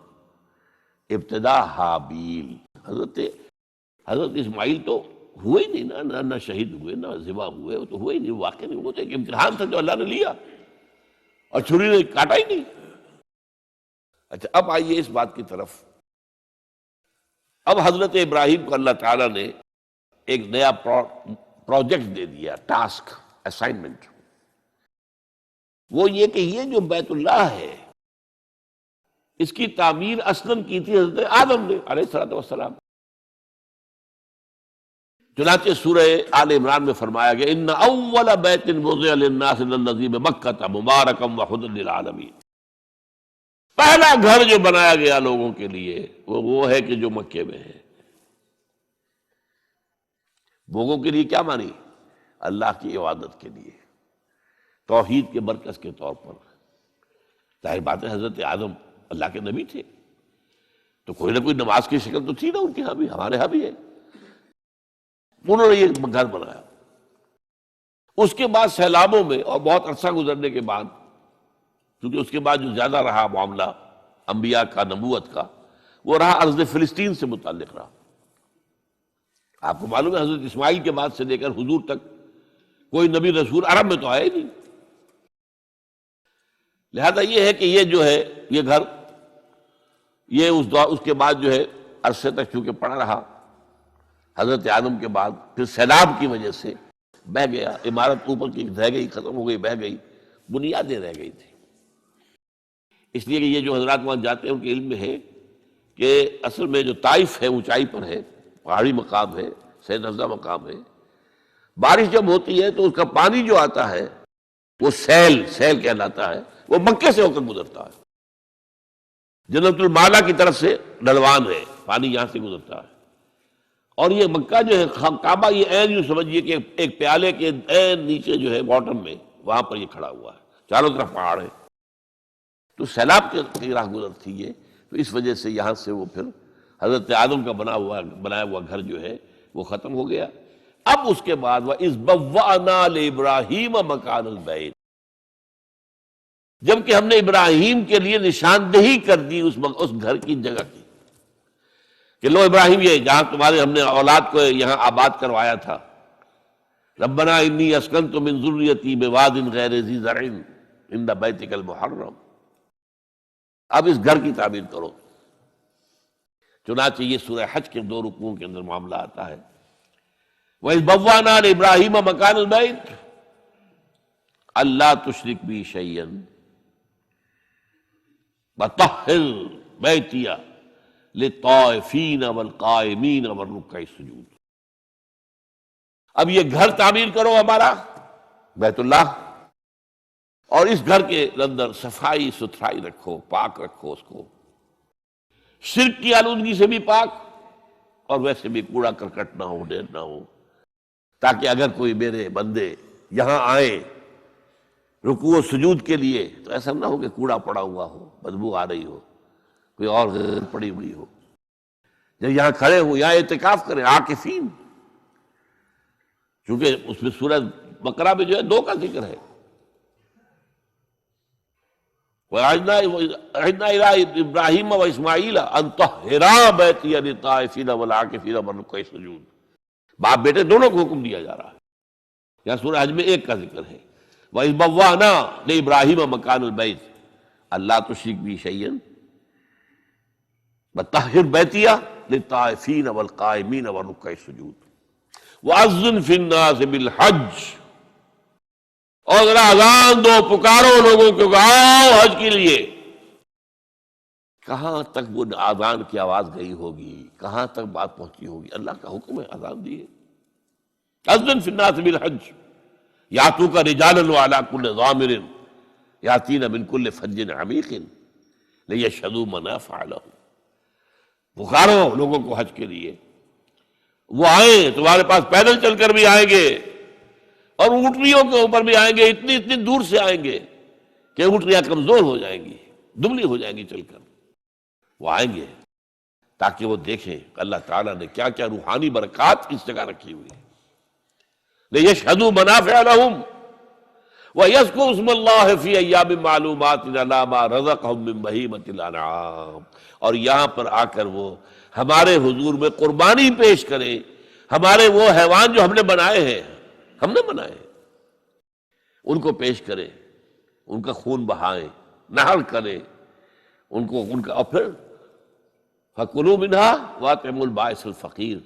A: ابتدا حابیل۔ حضرت اسماعیل تو ہوئے ہی نہیں، نہ شہید ہوئے نہ ذبح ہوئے، وہ تو ہوئے ہی نہیں، واقع نہیں، وہ تو ایک امتحان تھا جو اللہ نے لیا اور چھری نے کاٹا ہی نہیں۔ اچھا اب آئیے اس بات کی طرف اب حضرت ابراہیم کو اللہ تعالیٰ نے ایک نیا پروجیکٹ دے دیا، ٹاسک، اسائنمنٹ. وہ یہ کہ یہ جو بیت اللہ ہے اس کی تعمیر اصلاً کی تھی حضرت آدم نے علیہ الصلوۃ والسلام. چنانچہ سورہ آل عمران میں فرمایا گیا ان اول بیت وضع للناس للذی بمکہ مبارکا وہدی للعالمین. پہلا گھر جو بنایا گیا لوگوں کے لیے وہ ہے کہ جو مکے میں ہے. لوگوں کے لیے کیا مانی؟ اللہ کی عبادت کے لیے، توحید کے مرکز کے طور پر. ظاہر بات ہے حضرت آدم اللہ کے نبی تھے تو کوئی نہ کوئی نماز کی شکل تو تھی نا ان کے ہاں بھی، ہمارے ہاں بھی ہے. انہوں نے یہ گھر بنایا. اس کے بعد سیلابوں میں اور بہت عرصہ گزرنے کے بعد، کیونکہ اس کے بعد جو زیادہ رہا معاملہ انبیاء کا، نبوت کا، وہ رہا ارض فلسطین سے متعلق رہا. آپ کو معلوم ہے حضرت اسماعیل کے بعد سے لے کر حضور تک کوئی نبی رسول عرب میں تو آیا ہی نہیں. لہذا یہ ہے کہ یہ جو ہے یہ گھر یہ اس کے بعد جو ہے عرصے تک چونکہ پڑا رہا. حضرت آدم کے بعد پھر سیلاب کی وجہ سے بہہ گیا. عمارت اوپر کی رہ گئی، ختم ہو گئی، بہہ گئی، بنیادیں رہ گئی تھی. اس لیے کہ یہ جو حضرات وہاں جاتے ہیں ان کے علم میں ہے کہ اصل میں جو طائف ہے اونچائی پر ہے، پہاڑی مقام ہے، سید افزا مقام ہے. بارش جب ہوتی ہے تو اس کا پانی جو آتا ہے وہ سیل کہلاتا ہے، وہ مکے سے ہو کر گزرتا ہے. جنت المالا کی طرف سے ڈھلوان ہے، پانی یہاں سے گزرتا ہے. اور یہ مکہ جو ہے کعبہ، یہ عین یوں سمجھیے کہ ایک پیالے کے عین نیچے جو ہے باٹم میں وہاں پر یہ کھڑا ہوا ہے، چاروں طرف پہاڑ ہے. تو سیلاب کی راہ گزر تھی یہ، تو اس وجہ سے یہاں سے وہ پھر حضرت آدم کا بنایا ہوا گھر جو ہے وہ ختم ہو گیا. اب اس کے بعد وَإِذْ بَوَّأْنَا لِإِبْرَاهِيمَ مَكَانَ الْبَيْتِ، جبکہ ہم نے ابراہیم کے لیے نشاندہی کر دی اس گھر کی جگہ کی کہ لو ابراہیم، یہ جہاں تمہارے ہم نے اولاد کو یہاں آباد کروایا تھا، ربنا انی اسکنت من ذریتی بواد غیر ذی زرع عند بیتک المحرم. اب اس گھر کی تعمیر کرو. چنانچہ یہ سورہ حج کے 2 رکوعوں کے اندر معاملہ آتا ہے. وَإِذْ بَوَّأْنَا لِإِبْرَاهِيمَ مَكَانَ الْبَيْتِ أَلَّا تُشْرِكْ بِي شَيْئًا وَطَهِّرْ بَيْتِيَ لِلطَّائِفِينَ وَالْقَائِمِينَ وَالرُّكَّعِ السُّجُودِ. اب یہ گھر تعمیر کرو ہمارا بیت اللہ، اور اس گھر کے اندر صفائی ستھرائی رکھو، پاک رکھو اس کو، شرک کی آلودگی سے بھی پاک، اور ویسے بھی کوڑا کرکٹ نہ ہو، ڈھیر نہ ہو، تاکہ اگر کوئی میرے بندے یہاں آئے رکوع و سجود کے لیے تو ایسا نہ ہو کہ کوڑا پڑا ہوا ہو، بدبو آ رہی ہو، کوئی اور غیر پڑی ہوئی ہو. جب یہاں کھڑے ہو، یہاں اعتکاف کریں عاکفین، چونکہ اس میں سورہ بقرہ میں جو ہے 2 کا ذکر ہے. وَعَهِدْنَا إِلَىٰ إِبْرَاهِيمَ وَإِسْمَاعِيلَ أَن طَهِّرَا بَيْتِيَ لِلطَّائِفِينَ وَالْعَاكِفِينَ وَالرُّكَّعِ السُّجُودِ. باپ بیٹے دونوں کو حکم دیا جا رہا ہے. یہاں سورہ حج میں 1 کا ذکر ہے. وَإِذْ بَوَّأْنَا لِإِبْرَاهِيمَ مَكَانَ الْبَيْتِ أَلَّا تُشْرِكْ بِي شَيْئًا وَطَهِّرْ بَيْتِيَ لِلطَّائِفِينَ وَالْقَائِمِينَ وَالرُّكَّعِ السُّجُودِ وَأَذِّنْ فِي النَّاسِ بِالْحَجِّ. اور ذرا اذان دو، پکارو لوگوں کو کہ آؤ حج کے لیے. کہاں تک وہ اذان کی آواز گئی ہوگی، کہاں تک بات پہنچی ہوگی؟ اللہ کا حکم ہے، اذان دی ہے. اذن فی الناس بالحج یاتوک رجالا وعلی کل ضامر یاتین من کل فج عمیق لیشہدوا منافع لہم. پکارو لوگوں کو حج کے لیے، وہ آئیں، تمہارے پاس پیدل چل کر بھی آئیں گے اور اونٹنیوں کے اوپر بھی آئیں گے. اتنی دور سے آئیں گے کہ اونٹنیاں کمزور ہو جائیں گی، دبلی ہو جائیں گی چل کر. وہ آئیں گے تاکہ وہ دیکھیں اللہ تعالیٰ نے کیا کیا روحانی برکات اس جگہ رکھی ہوئی ہے. لیشہدوا منافع لہم وَيَذْكُرُوا اسْمَ اللَّهِ فِي أَيَّامٍ مَّعْلُومَاتٍ عَلَىٰ مَا رَزَقَهُم مِّن بَهِیمَةِ الْأَنْعَامِ. اور یہاں پر آ کر وہ ہمارے حضور میں قربانی پیش کریں، ہمارے وہ حیوان جو ہم نے بنائے ہیں، ان کو پیش کریں، ان کا خون بہائیں، نہر کریں ان کا، اور پھر فَكُلُوا مِنْهَا وَأَطْعِمُوا الْبَائِسَ الْفَقِيرَ،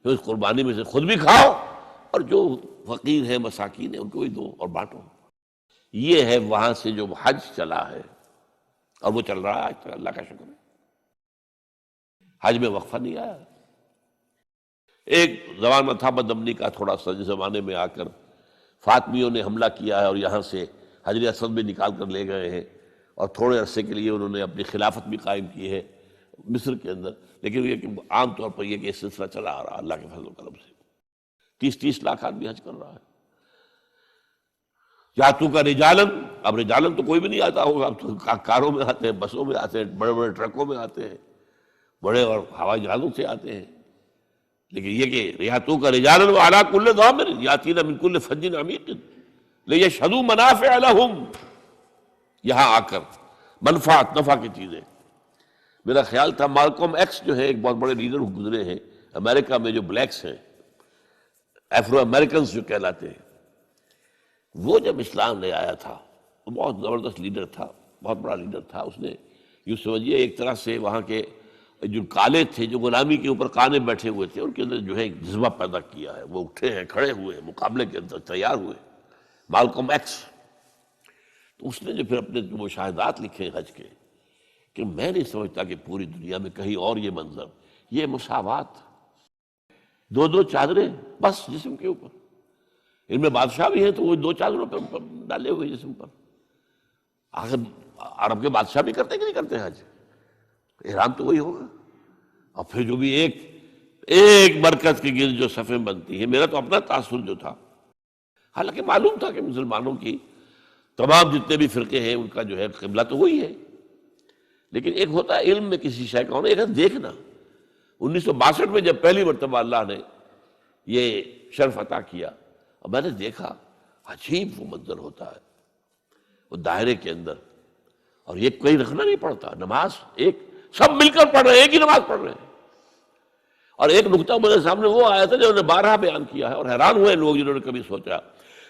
A: پھر اس قربانی میں سے خود بھی کھاؤ اور جو فقیر ہے مساکین ہیں ان کو بھی دو اور بانٹو۔ یہ ہے وہاں سے جو حج چلا ہے، اور وہ چل رہا ہے آج تک، اللہ کا شکر ہے۔ حج میں وقفہ نہیں آیا۔ ایک زمان میں تھا بدامنی کا تھوڑا سا، جس زمانے میں آ کر فاطمیوں نے حملہ کیا ہے اور یہاں سے حجر اسود بھی نکال کر لے گئے ہیں، اور تھوڑے عرصے کے لیے انہوں نے اپنی خلافت بھی قائم کی ہے مصر کے اندر، لیکن یہ کہ عام طور پر یہ کہ سلسلہ چلا آ رہا اللہ کے فضل و کرم سے۔ 30 لاکھ آدمی حج کر رہا ہے۔ یاتو کا رجالن، اب رجالن تو کوئی بھی نہیں آتا ہوگا، اب تو کاروں میں آتے ہیں، بسوں میں آتے ہیں، بڑے بڑے ٹرکوں میں آتے ہیں، بڑے اور ہوائی جہازوں سے آتے ہیں، لیکن یہ کہ یاتو کا رجالن وعلی کل ضامر یاتین من کل فج عمیق لیشہدوا منافع لہم، یہاں آ کر منفعت نفع کی چیزیں۔ میرا خیال تھا مالکم ایکس جو ہے ایک بہت بڑے لیڈر گزرے ہیں امریکہ میں، جو بلیکس ہیں، افرو امریکنز جو کہلاتے ہیں، وہ جب اسلام لے آیا تھا وہ بہت زبردست لیڈر تھا، بہت بڑا لیڈر تھا۔ اس نے یوں سمجھیے ایک طرح سے وہاں کے جو کالے تھے، جو غلامی کے اوپر کانے بیٹھے ہوئے تھے، ان کے اندر جو ہے ایک جذبہ پیدا کیا ہے، وہ اٹھے ہیں، کھڑے ہوئے ہیں، مقابلے کے اندر تیار ہوئے، مالکم ایکس۔ تو اس نے جو پھر اپنے مشاہدات لکھے ہیں حج کے، کہ میں نہیں سمجھتا کہ پوری دنیا میں کہیں اور یہ منظر، یہ مساوات، دو چادریں بس جسم کے اوپر، ان میں بادشاہ بھی ہیں تو وہ 2 چادروں پہ ڈالے ہوئے جسم پر۔ آخر عرب کے بادشاہ بھی کرتے کہ نہیں کرتے حج؟ احرام تو وہی ہوگا، اور پھر جو بھی ایک مرکز کے گرد جو صفیں بنتی ہیں۔ میرا تو اپنا تاثر جو تھا، حالانکہ معلوم تھا کہ مسلمانوں کی تمام جتنے بھی فرقے ہیں ان کا جو ہے قبلہ تو وہی ہے، لیکن ایک ہوتا ہے علم میں کسی شے کا ہونا، ایک ہے دیکھنا۔ 1962 میں جب پہلی مرتبہ اللہ نے یہ شرف عطا کیا، اور میں نے دیکھا عجیب وہ منظر ہوتا ہے، وہ دائرے کے اندر، اور یہ کہیں رکھنا نہیں پڑتا، نماز ایک سب مل کر پڑھ رہے ہیں، ایک ہی نماز پڑھ رہے ہیں۔ اور ایک نقطہ میرے سامنے وہ آیا تھا جو نے 12 بیان کیا ہے، اور حیران ہوئے لوگ جنہوں نے کبھی سوچا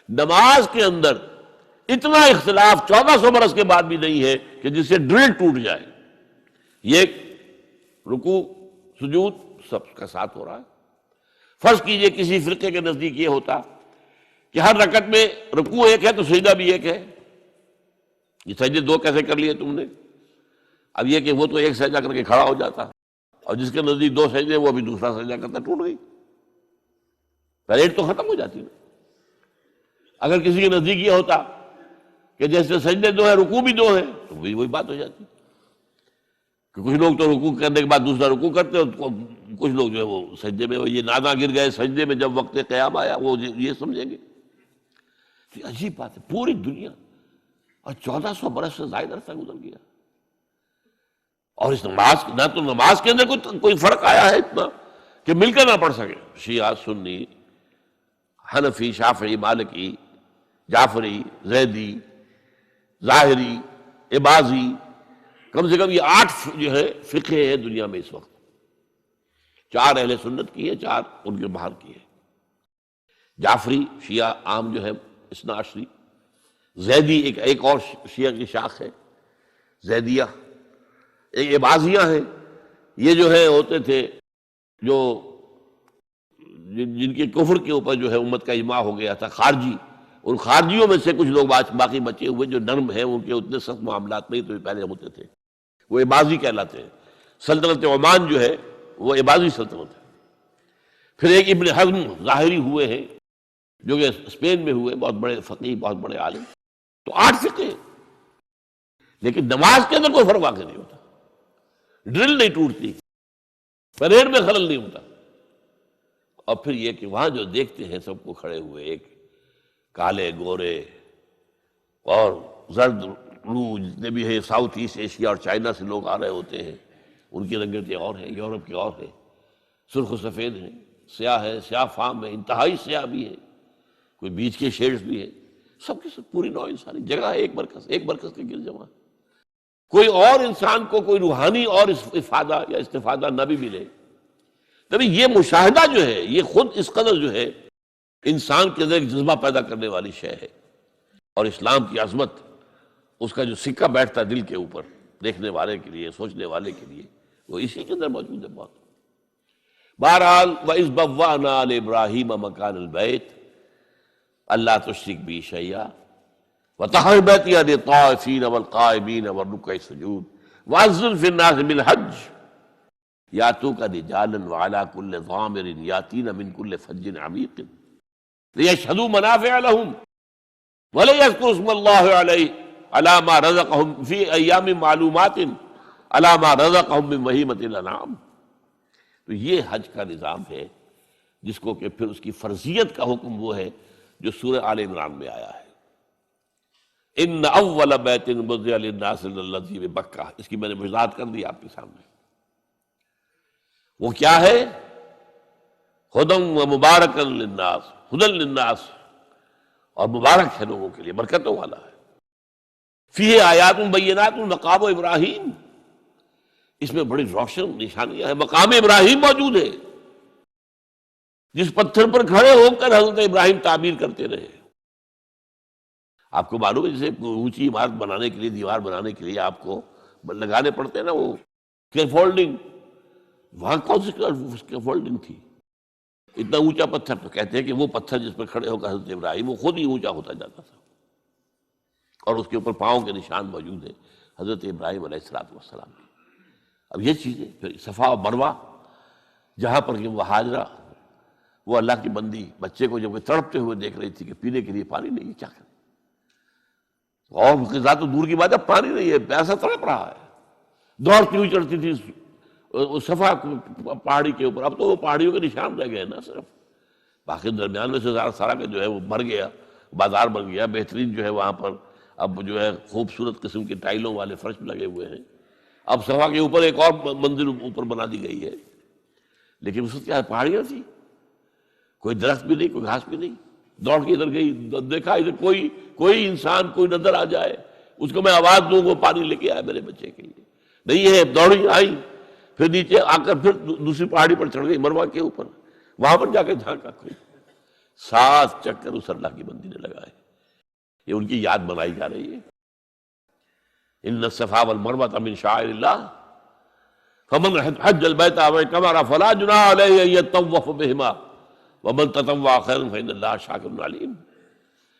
A: نماز کے اندر اتنا اختلاف 1400 برس کے بعد بھی نہیں ہے کہ جس سے ڈرل ٹوٹ جائے۔ یہ رکوع سجود سب کا ساتھ ہو رہا ہے۔ فرض کیجئے کسی فرقے کے نزدیک یہ ہوتا کہ ہر رکعت میں رکوع ایک ہے تو سجدہ بھی ایک ہے، یہ سجدے 2 کیسے کر لیے تم نے؟ اب یہ کہ وہ تو ایک سجدہ کر کے کھڑا ہو جاتا، اور جس کے نزدیک 2 سجدے وہ بھی دوسرا سجدہ کرتا، ٹوٹ گئی، پیریڈ تو ختم ہو جاتی نا۔ اگر کسی کے نزدیک یہ ہوتا کہ جیسے سجدے 2 ہیں رکوع بھی 2 ہیں، تو وہی بات ہو جاتی کہ کچھ لوگ تو رکوع کرنے کے بعد دوسرا رکوع کرتے، اور کچھ لوگ جو ہے وہ سجدے میں، یہ نادا گر گئے سجدے میں جب وقت قیام آیا، وہ یہ سمجھیں گے۔ تو عجیب بات ہے، پوری دنیا، اور 1400 برس سے زائد عرصہ گزر گیا، اور اس نماز نہ تو نماز کے اندر کوئی فرق آیا ہے اتنا کہ مل کر نہ پڑھ سکے، شیعہ، سنی، حنفی، شافعی، مالکی، جعفری، زیدی، ظاہری، عباضی، کم سے کم یہ 8 جو ہے فقہ ہیں دنیا میں اس وقت۔ 4 اہل سنت کی ہے، 4 ان کے باہر کی ہے۔ جعفری شیعہ عام جو ہے اثنا عشری، زیدی ایک اور شیعہ کی شاخ ہے زیدیہ، ایک عباضیہ ہیں، یہ جو ہے ہوتے تھے جو جن کے کفر کے اوپر جو ہے امت کا اجماع ہو گیا تھا، خارجی۔ ان خارجیوں میں سے کچھ لوگ باقی بچے ہوئے جو نرم ہیں، ان کے اتنے سخت معاملات نہیں تو پہلے ہوتے تھے، وہ عباضی کہلاتے ہیں۔ سلطنت عمان جو ہے وہ عباضی سلطنت ہے۔ پھر ایک ابن حزم ظاہری ہوئے ہیں جو کہ اسپین میں ہوئے، بہت بڑے فقیہ، بہت بڑے عالم۔ تو 8 فقہ ہیں، لیکن نماز کے اندر کوئی فرق واقع نہیں ہوتا، ڈرل نہیں ٹوٹتی، پریڈ میں خلل نہیں ہوتا۔ اور پھر یہ کہ وہاں جو دیکھتے ہیں سب کو کھڑے ہوئے، ایک کالے گورے اور زرد روح جتنے بھی ہیں، ساؤتھ ایسٹ ایشیا اور چائنا سے لوگ آ رہے ہوتے ہیں، ان کی رنگتیں اور ہیں، یورپ کے اور ہیں، سرخ و سفید ہیں، سیاہ ہے، سیاہ فام ہے، انتہائی سیاہ بھی ہے، کوئی بیچ کے شیڈز بھی ہیں، سب کی سب پوری نوع انسانی جگہ ہے، ایک مرکز کے گرد جمع۔ کوئی اور انسان کو کوئی روحانی اور افادہ یا استفادہ نہ بھی ملے، تبھی یہ مشاہدہ جو ہے یہ خود اس قدر جو ہے انسان کے اندر ایک جذبہ پیدا کرنے والی شے ہے، اور اسلام کی عظمت، اس کا جو سکہ بیٹھتا دل کے اوپر، دیکھنے والے کے لیے، سوچنے والے کے لیے، وہ اسی کے اندر موجود ہے بہت. بہرحال وَإِذْ بَوَّأْنَا لِإِبْرَاهِيمَ مَكَانَ الْبَيْتِ أَلَّا تُشْرِكْ بِي شَيْئًا وَطَهِّرْ بَيْتِيَ لِلطَّائِفِينَ وَالْقَائِمِينَ وَالرُّكَّعِ السُّجُودِ وَأَذِّنْ فِي النَّاسِ بِالْحَجِّ يَأْتُوكَ رِجَالًا وَعَلَىٰ كُلِّ ضَامِرٍ يَأْتِينَ مِنْ كُلِّ فَجٍّ عَمِيقٍ لِيَشْهَدُوا مَنَافِعَ لَهُمْ وَلِيَذْكُرُوا اسْمَ اللَّهِ عَلَىٰ مَا رَزَقَهُمْ فِي أَيَّامٍ مَّعْلُومَاتٍ عَلَىٰ مَا رَزَقَهُمْ مِن بَهِيمَةِ الْأَنْعَامِ. تو یہ حج کا نظام ہے جس کو کہ پھر اس کی فرضیت کا حکم وہ ہے جو سورہ آل عمران میں آیا ہے. ان اول بیت وضع للناس للذی ببکہ، اس کی میں نے وضاحت کر دی آپ کے سامنے. وہ کیا ہے؟ ہدی و مبارکا للناس، ہدی للناس، اور مبارک ہے لوگوں کے لیے، برکتوں والا ہے. فیہ آیات بینات مقام ابراہیم، اس میں بڑی روشن نشانیاں ہیں. مقام ابراہیم موجود ہے جس پتھر پر کھڑے ہو کر حضرت ابراہیم تعمیر کرتے رہے. آپ کو معلوم ہے جیسے اونچی عمارت بنانے کے لیے، دیوار بنانے کے لیے آپ کو لگانے پڑتے ہیں نا وہ اسکیفولڈنگ، وہاں کون سی اسکیفولڈنگ تھی؟ اتنا اونچا پتھر. تو کہتے ہیں کہ وہ پتھر جس پر کھڑے ہو کر حضرت ابراہیم وہ خود ہی اونچا ہوتا جاتا تھا، اور اس کے اوپر پاؤں کے نشان موجود ہیں حضرت ابراہیم علیہ السلام کی. اب یہ چیزیں پھر صفا و مروہ، جہاں پر کہ وہ حاجرہ وہ اللہ کی بندی بچے کو جب وہ تڑپتے ہوئے دیکھ رہی تھی کہ پینے کے لیے پانی نہیں ہے، کیا کریں، اور غذا تو دور کی بات ہے، پانی نہیں ہے، پیاسا تڑپ رہا ہے. دوڑتی ہوئی چڑھتی تھی صفا پہاڑی کے اوپر. اب تو وہ پہاڑیوں کے نشان رہ گئے نا صرف، باقی درمیان میں سے سارا کا جو ہے وہ بھر گیا، بازار بن گیا. بہترین جو ہے وہاں پر اب جو ہے خوبصورت قسم کے ٹائلوں والے فرش لگے ہوئے ہیں. اب صفا کے اوپر ایک اور منزل اوپر بنا دی گئی ہے، لیکن اس وقت کیا پہاڑیاں تھی، کوئی درخت بھی نہیں، کوئی گھاس بھی نہیں. دوڑ کے ادھر گئی، دیکھا ادھر کوئی انسان کوئی نظر آ جائے اس کو میں آواز دوں وہ پانی لے کے آئے میرے بچے کے لیے. نہیں ہے. دوڑی آئی، پھر نیچے آ کر پھر دوسری پہاڑی پر چڑھ گئی مروہ کے اوپر، وہاں پر جا کے جھانکا کوئی 7 چکر اس اللہ کی بندی نے لگائے. یہ ان کی یاد بنائی جا رہی ہے. ان الصفا والمروۃ من شعائر اللہ فمن حج البیت او اعتمر فلا جناح علیہ ان یطوف بہما ومن تطوع خیرا فإن اللہ شاکر علیم.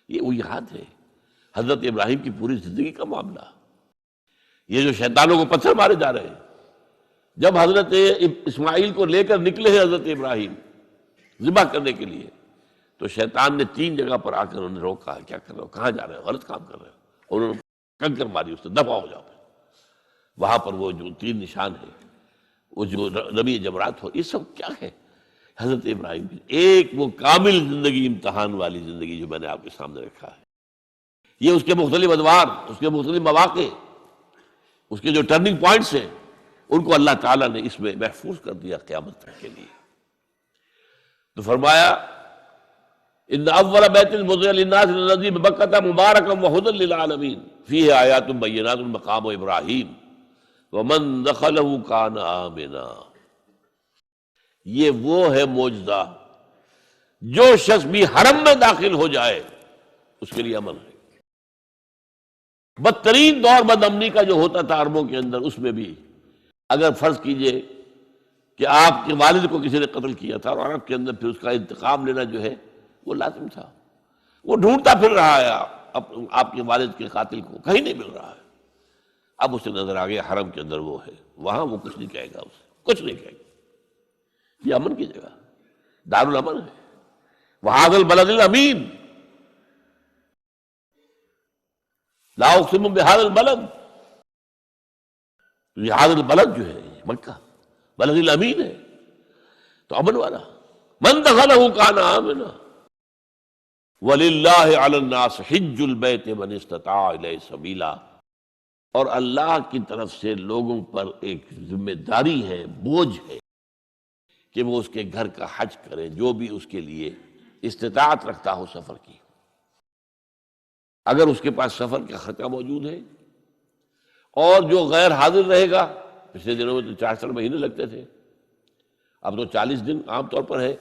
A: یہ وہ یاد ہے حضرت ابراہیم کی پوری زندگی کا معاملہ. یہ جو شیطانوں کو پتھر مارے جا رہے ہیں، جب حضرت اسماعیل کو لے کر نکلے ہیں حضرت ابراہیم ذبح کرنے کے لیے، تو شیطان نے 3 جگہ پر آ کر انہیں روکا. کیا کر رہے ہو، کہاں جا رہے ہو، غلط کام کر رہے ہو. اور انہوں نے کنکر ماری اس سے، دفع ہو جاؤ. وہاں پر وہ جو 3 نشان ہیں، وہ جو رمی جمرات ہو، یہ سب کیا ہے؟ حضرت ابراہیم کی ایک وہ کامل زندگی، امتحان والی زندگی جو میں نے آپ کے سامنے رکھا ہے. یہ اس کے مختلف ادوار، اس کے مختلف مواقع، اس کے جو ٹرننگ پوائنٹس ہیں، ان کو اللہ تعالیٰ نے اس میں محفوظ کر دیا قیامت تک کے لیے. تو فرمایا ان اول بیت وضع للناس الذی ببکۃ مبارکا وہدی للعالمین فیہ آیات بینات مقام ابراہیم ومن دخلہ کان آمنا. یہ وہ ہے معجزہ، جو شخص بھی حرم میں داخل ہو جائے اس کے لیے امن ہے. بدترین دور بد امنی کا جو ہوتا تھا عربوں کے اندر، اس میں بھی اگر فرض کیجئے کہ آپ کے والد کو کسی نے قتل کیا تھا اور عرب کے اندر پھر اس کا انتقام لینا جو ہے وہ لازم تھا. وہ ڈھونڈتا پھر رہا ہے آپ کے والد کے قاتل کو، کہیں نہیں مل رہا ہے. اب اسے نظر آ گیا حرم کے اندر وہ ہے، وہاں وہ کچھ نہیں کہے گا، اسے کچھ نہیں کہے گا. یہ امن کی جگہ، دار الامن ہے. وہذا البلد الامین، لا اقسم بہذا البلد. یہ ہذا البلد جو ہے مکہ بلد الامین ہے، تو امن والا. من دخلہ کان آمنا وَلِلَّهِ عَلَى النَّاسِ حِجُّ الْبَيْتِ مَنِ اسْتَطَاعَ إِلَيْهِ سَبِيلًا. اور اللہ کی طرف سے لوگوں پر ایک ذمہ داری ہے، بوجھ ہے کہ وہ اس کے گھر کا حج کرے جو بھی اس کے لیے استطاعت رکھتا ہو سفر کی. اگر اس کے پاس سفر کا خرچہ موجود ہے، اور جو غیر حاضر رہے گا، پچھلے دنوں میں تو 4 مہینے لگتے تھے، اب تو 40 دن عام طور پر ہے.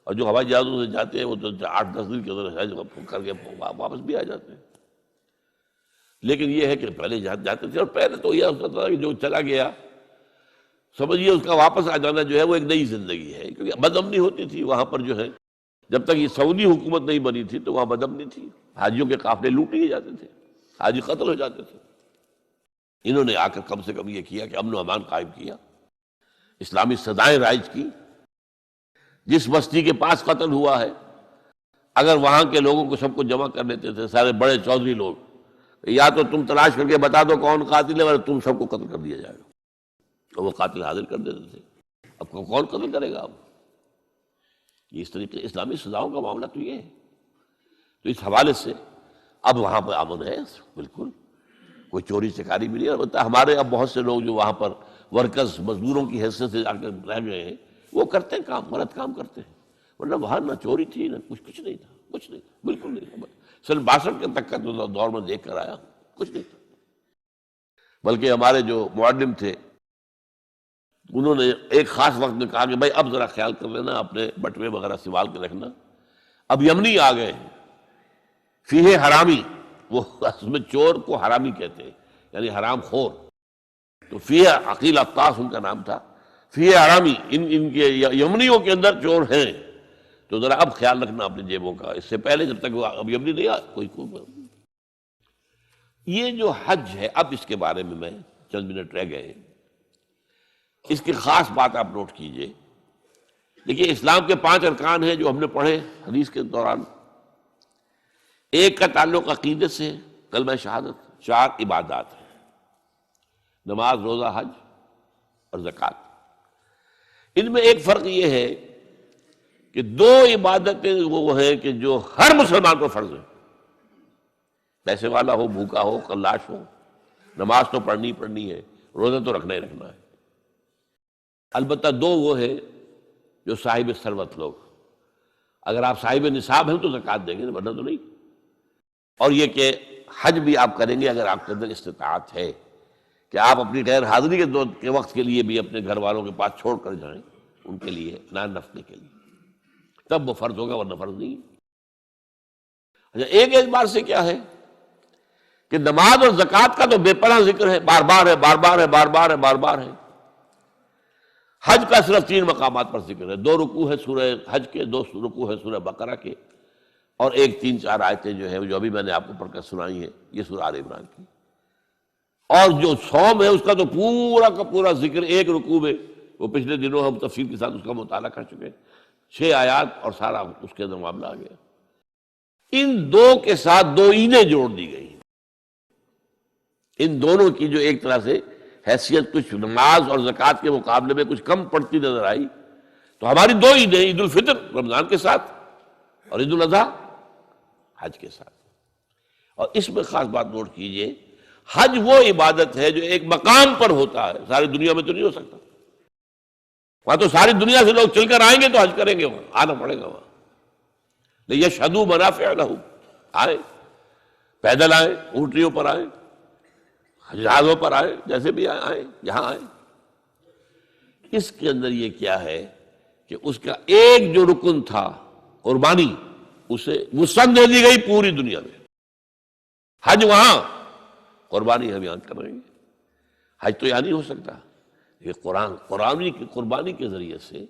A: اور جو ہوائی جہازوں سے جاتے ہیں وہ تو 8-10 دن کے اندر حج کر کے واپس بھی آ جاتے ہیں. لیکن یہ ہے کہ پہلے جاتے تھے، اور پہلے تو یہ ہوتا تھا کہ جو چلا گیا سمجھیے اس کا واپس آ جانا جو ہے وہ ایک نئی زندگی ہے، کیونکہ بد امنی ہوتی تھی وہاں پر جو ہے، جب تک یہ سعودی حکومت نہیں بنی تھی تو وہاں بد امنی تھی، حاجیوں کے قافلے لوٹ لیے جاتے تھے، حاجی قتل ہو جاتے تھے۔ انہوں نے آ کر کم سے کم یہ کیا کہ امن و امان قائم کیا، اسلامی سزائیں رائج کی۔ جس بستی کے پاس قتل ہوا ہے، اگر وہاں کے لوگوں کو سب کو جمع کر لیتے تھے، سارے بڑے چودھری لوگ، یا تو تم تلاش کر کے بتا دو کون قاتل ہے ورنہ تم سب کو قتل کر دیا جائے گا، تو وہ قاتل حاضر کر دیتے تھے۔ اب کون قتل کرے گا؟ اب یہ اس طریقے اسلامی سزاؤں کا معاملہ تو یہ ہے۔ تو اس حوالے سے اب وہاں پر امن ہے، بالکل کوئی چوری چکاری بھی نہیں۔ البتہ ہمارے اب بہت سے لوگ جو وہاں پر ورکرز، مزدوروں کی حیثیت سے آ کر رہ گئے ہیں، وہ کرتے ہیں کام، غلط کام کرتے ہیں، ورنہ وہاں نہ چوری تھی نہ کچھ نہیں تھا، کچھ نہیں تھا، بالکل نہیں تھا۔ سن 62 کے تک کا دور میں دیکھ کر آیا، کچھ نہیں تھا۔ بلکہ ہمارے جو معلم تھے انہوں نے ایک خاص وقت میں کہا کہ بھائی اب ذرا خیال کر لینا، اپنے بٹوے وغیرہ سنبھال کے رکھنا، اب یمنی آ گئے ہیں، فیہ حرامی، وہ اس میں چور کو حرامی کہتے ہیں، یعنی حرام خور، تو فیہ عقیل عطاس ان کا نام تھا، فیہ حرامی، ان کے یمنیوں کے اندر چور ہیں، تو ذرا اب خیال رکھنا اپنی جیبوں کا، اس سے پہلے جب تک وہ اب یمنی نہیں آیا کوئی یہ جو حج ہے، اب اس کے بارے میں میں چند منٹ رہ گئے ہیں، اس کی خاص بات آپ نوٹ کیجئے۔ دیکھیے اسلام کے 5 ارکان ہیں جو ہم نے پڑھے حدیث کے دوران۔ ایک کا تعلق عقیدے سے، کلمہ شہادت، 4 عبادات ہیں، نماز، روزہ، حج اور زکوٰۃ۔ ان میں ایک فرق یہ ہے کہ 2 عبادتیں وہ ہیں کہ جو ہر مسلمان پر فرض ہیں، پیسے والا ہو، بھوکا ہو، خلاش ہو، نماز تو پڑھنی ہے، روزہ تو رکھنا ہی رکھنا ہے۔ البتہ 2 وہ ہیں جو صاحب ثروت لوگ، اگر آپ صاحب نصاب ہیں تو زکوٰۃ دیں گے، ورنہ تو نہیں۔ اور یہ کہ حج بھی آپ کریں گے اگر آپ کے اندر استطاعت ہے کہ آپ اپنی غیر حاضری کے وقت کے لیے بھی اپنے گھر والوں کے پاس چھوڑ کر جائیں، ان کے لیے، نان نفقے کے لیے، تب وہ فرض ہوگا، ورنہ فرض نہیں۔ اچھا، ایک اعتبار سے کیا ہے کہ نماز اور زکوٰۃ کا تو بے پناہ ذکر ہے، بار بار ہے، بار بار ہے، بار بار ہے، بار بار ہے۔ حج کا صرف 3 مقامات پر ذکر ہے، 2 رکوع ہے سورہ حج کے، 2 رکوع ہے سورہ بقرہ کے، اور 3-4 آیتیں جو ہیں جو ابھی میں نے آپ کو پڑھ کر سنائی ہیں، یہ سورہ آل عمران کی۔ اور جو صوم ہے اس کا تو پورا کا پورا ذکر ایک رکوع میں، وہ پچھلے دنوں ہم تفصیل کے ساتھ اس کا مطالعہ کر چکے ہیں، 6 آیات اور سارا اس کے اندر معاملہ آ گیا۔ ان 2 کے ساتھ 2 عیدیں جوڑ دی گئی، ان دونوں کی جو ایک طرح سے حیثیت کچھ نماز اور زکوٰۃ کے مقابلے میں کچھ کم پڑتی نظر آئی، تو ہماری 2 عیدیں، عید الفطر رمضان کے ساتھ اور عید الاضحیٰ حج کے ساتھ۔ اور اس میں خاص بات نوٹ کیجئے، حج وہ عبادت ہے جو ایک مقام پر ہوتا ہے، ساری دنیا میں تو نہیں ہو سکتا، وہاں تو ساری دنیا سے لوگ چل کر آئیں گے تو حج کریں گے، وہاں آنا پڑے گا، وہاں لیشہدوا منافع لہم، آئے پیدل آئے، اونٹنیوں پر آئے، جہازوں پر آئے، جیسے بھی آئے، جہاں آئے۔ اس کے اندر یہ کیا ہے کہ اس کا ایک جو رکن تھا قربانی، اسے وسعت دے دی گئی پوری دنیا میں۔ حج وہاں، قربانی ہم یہاں کر رہے ہیں۔ حج تو یہاں نہیں ہو سکتا، یہ قربانی کے ذریعے سے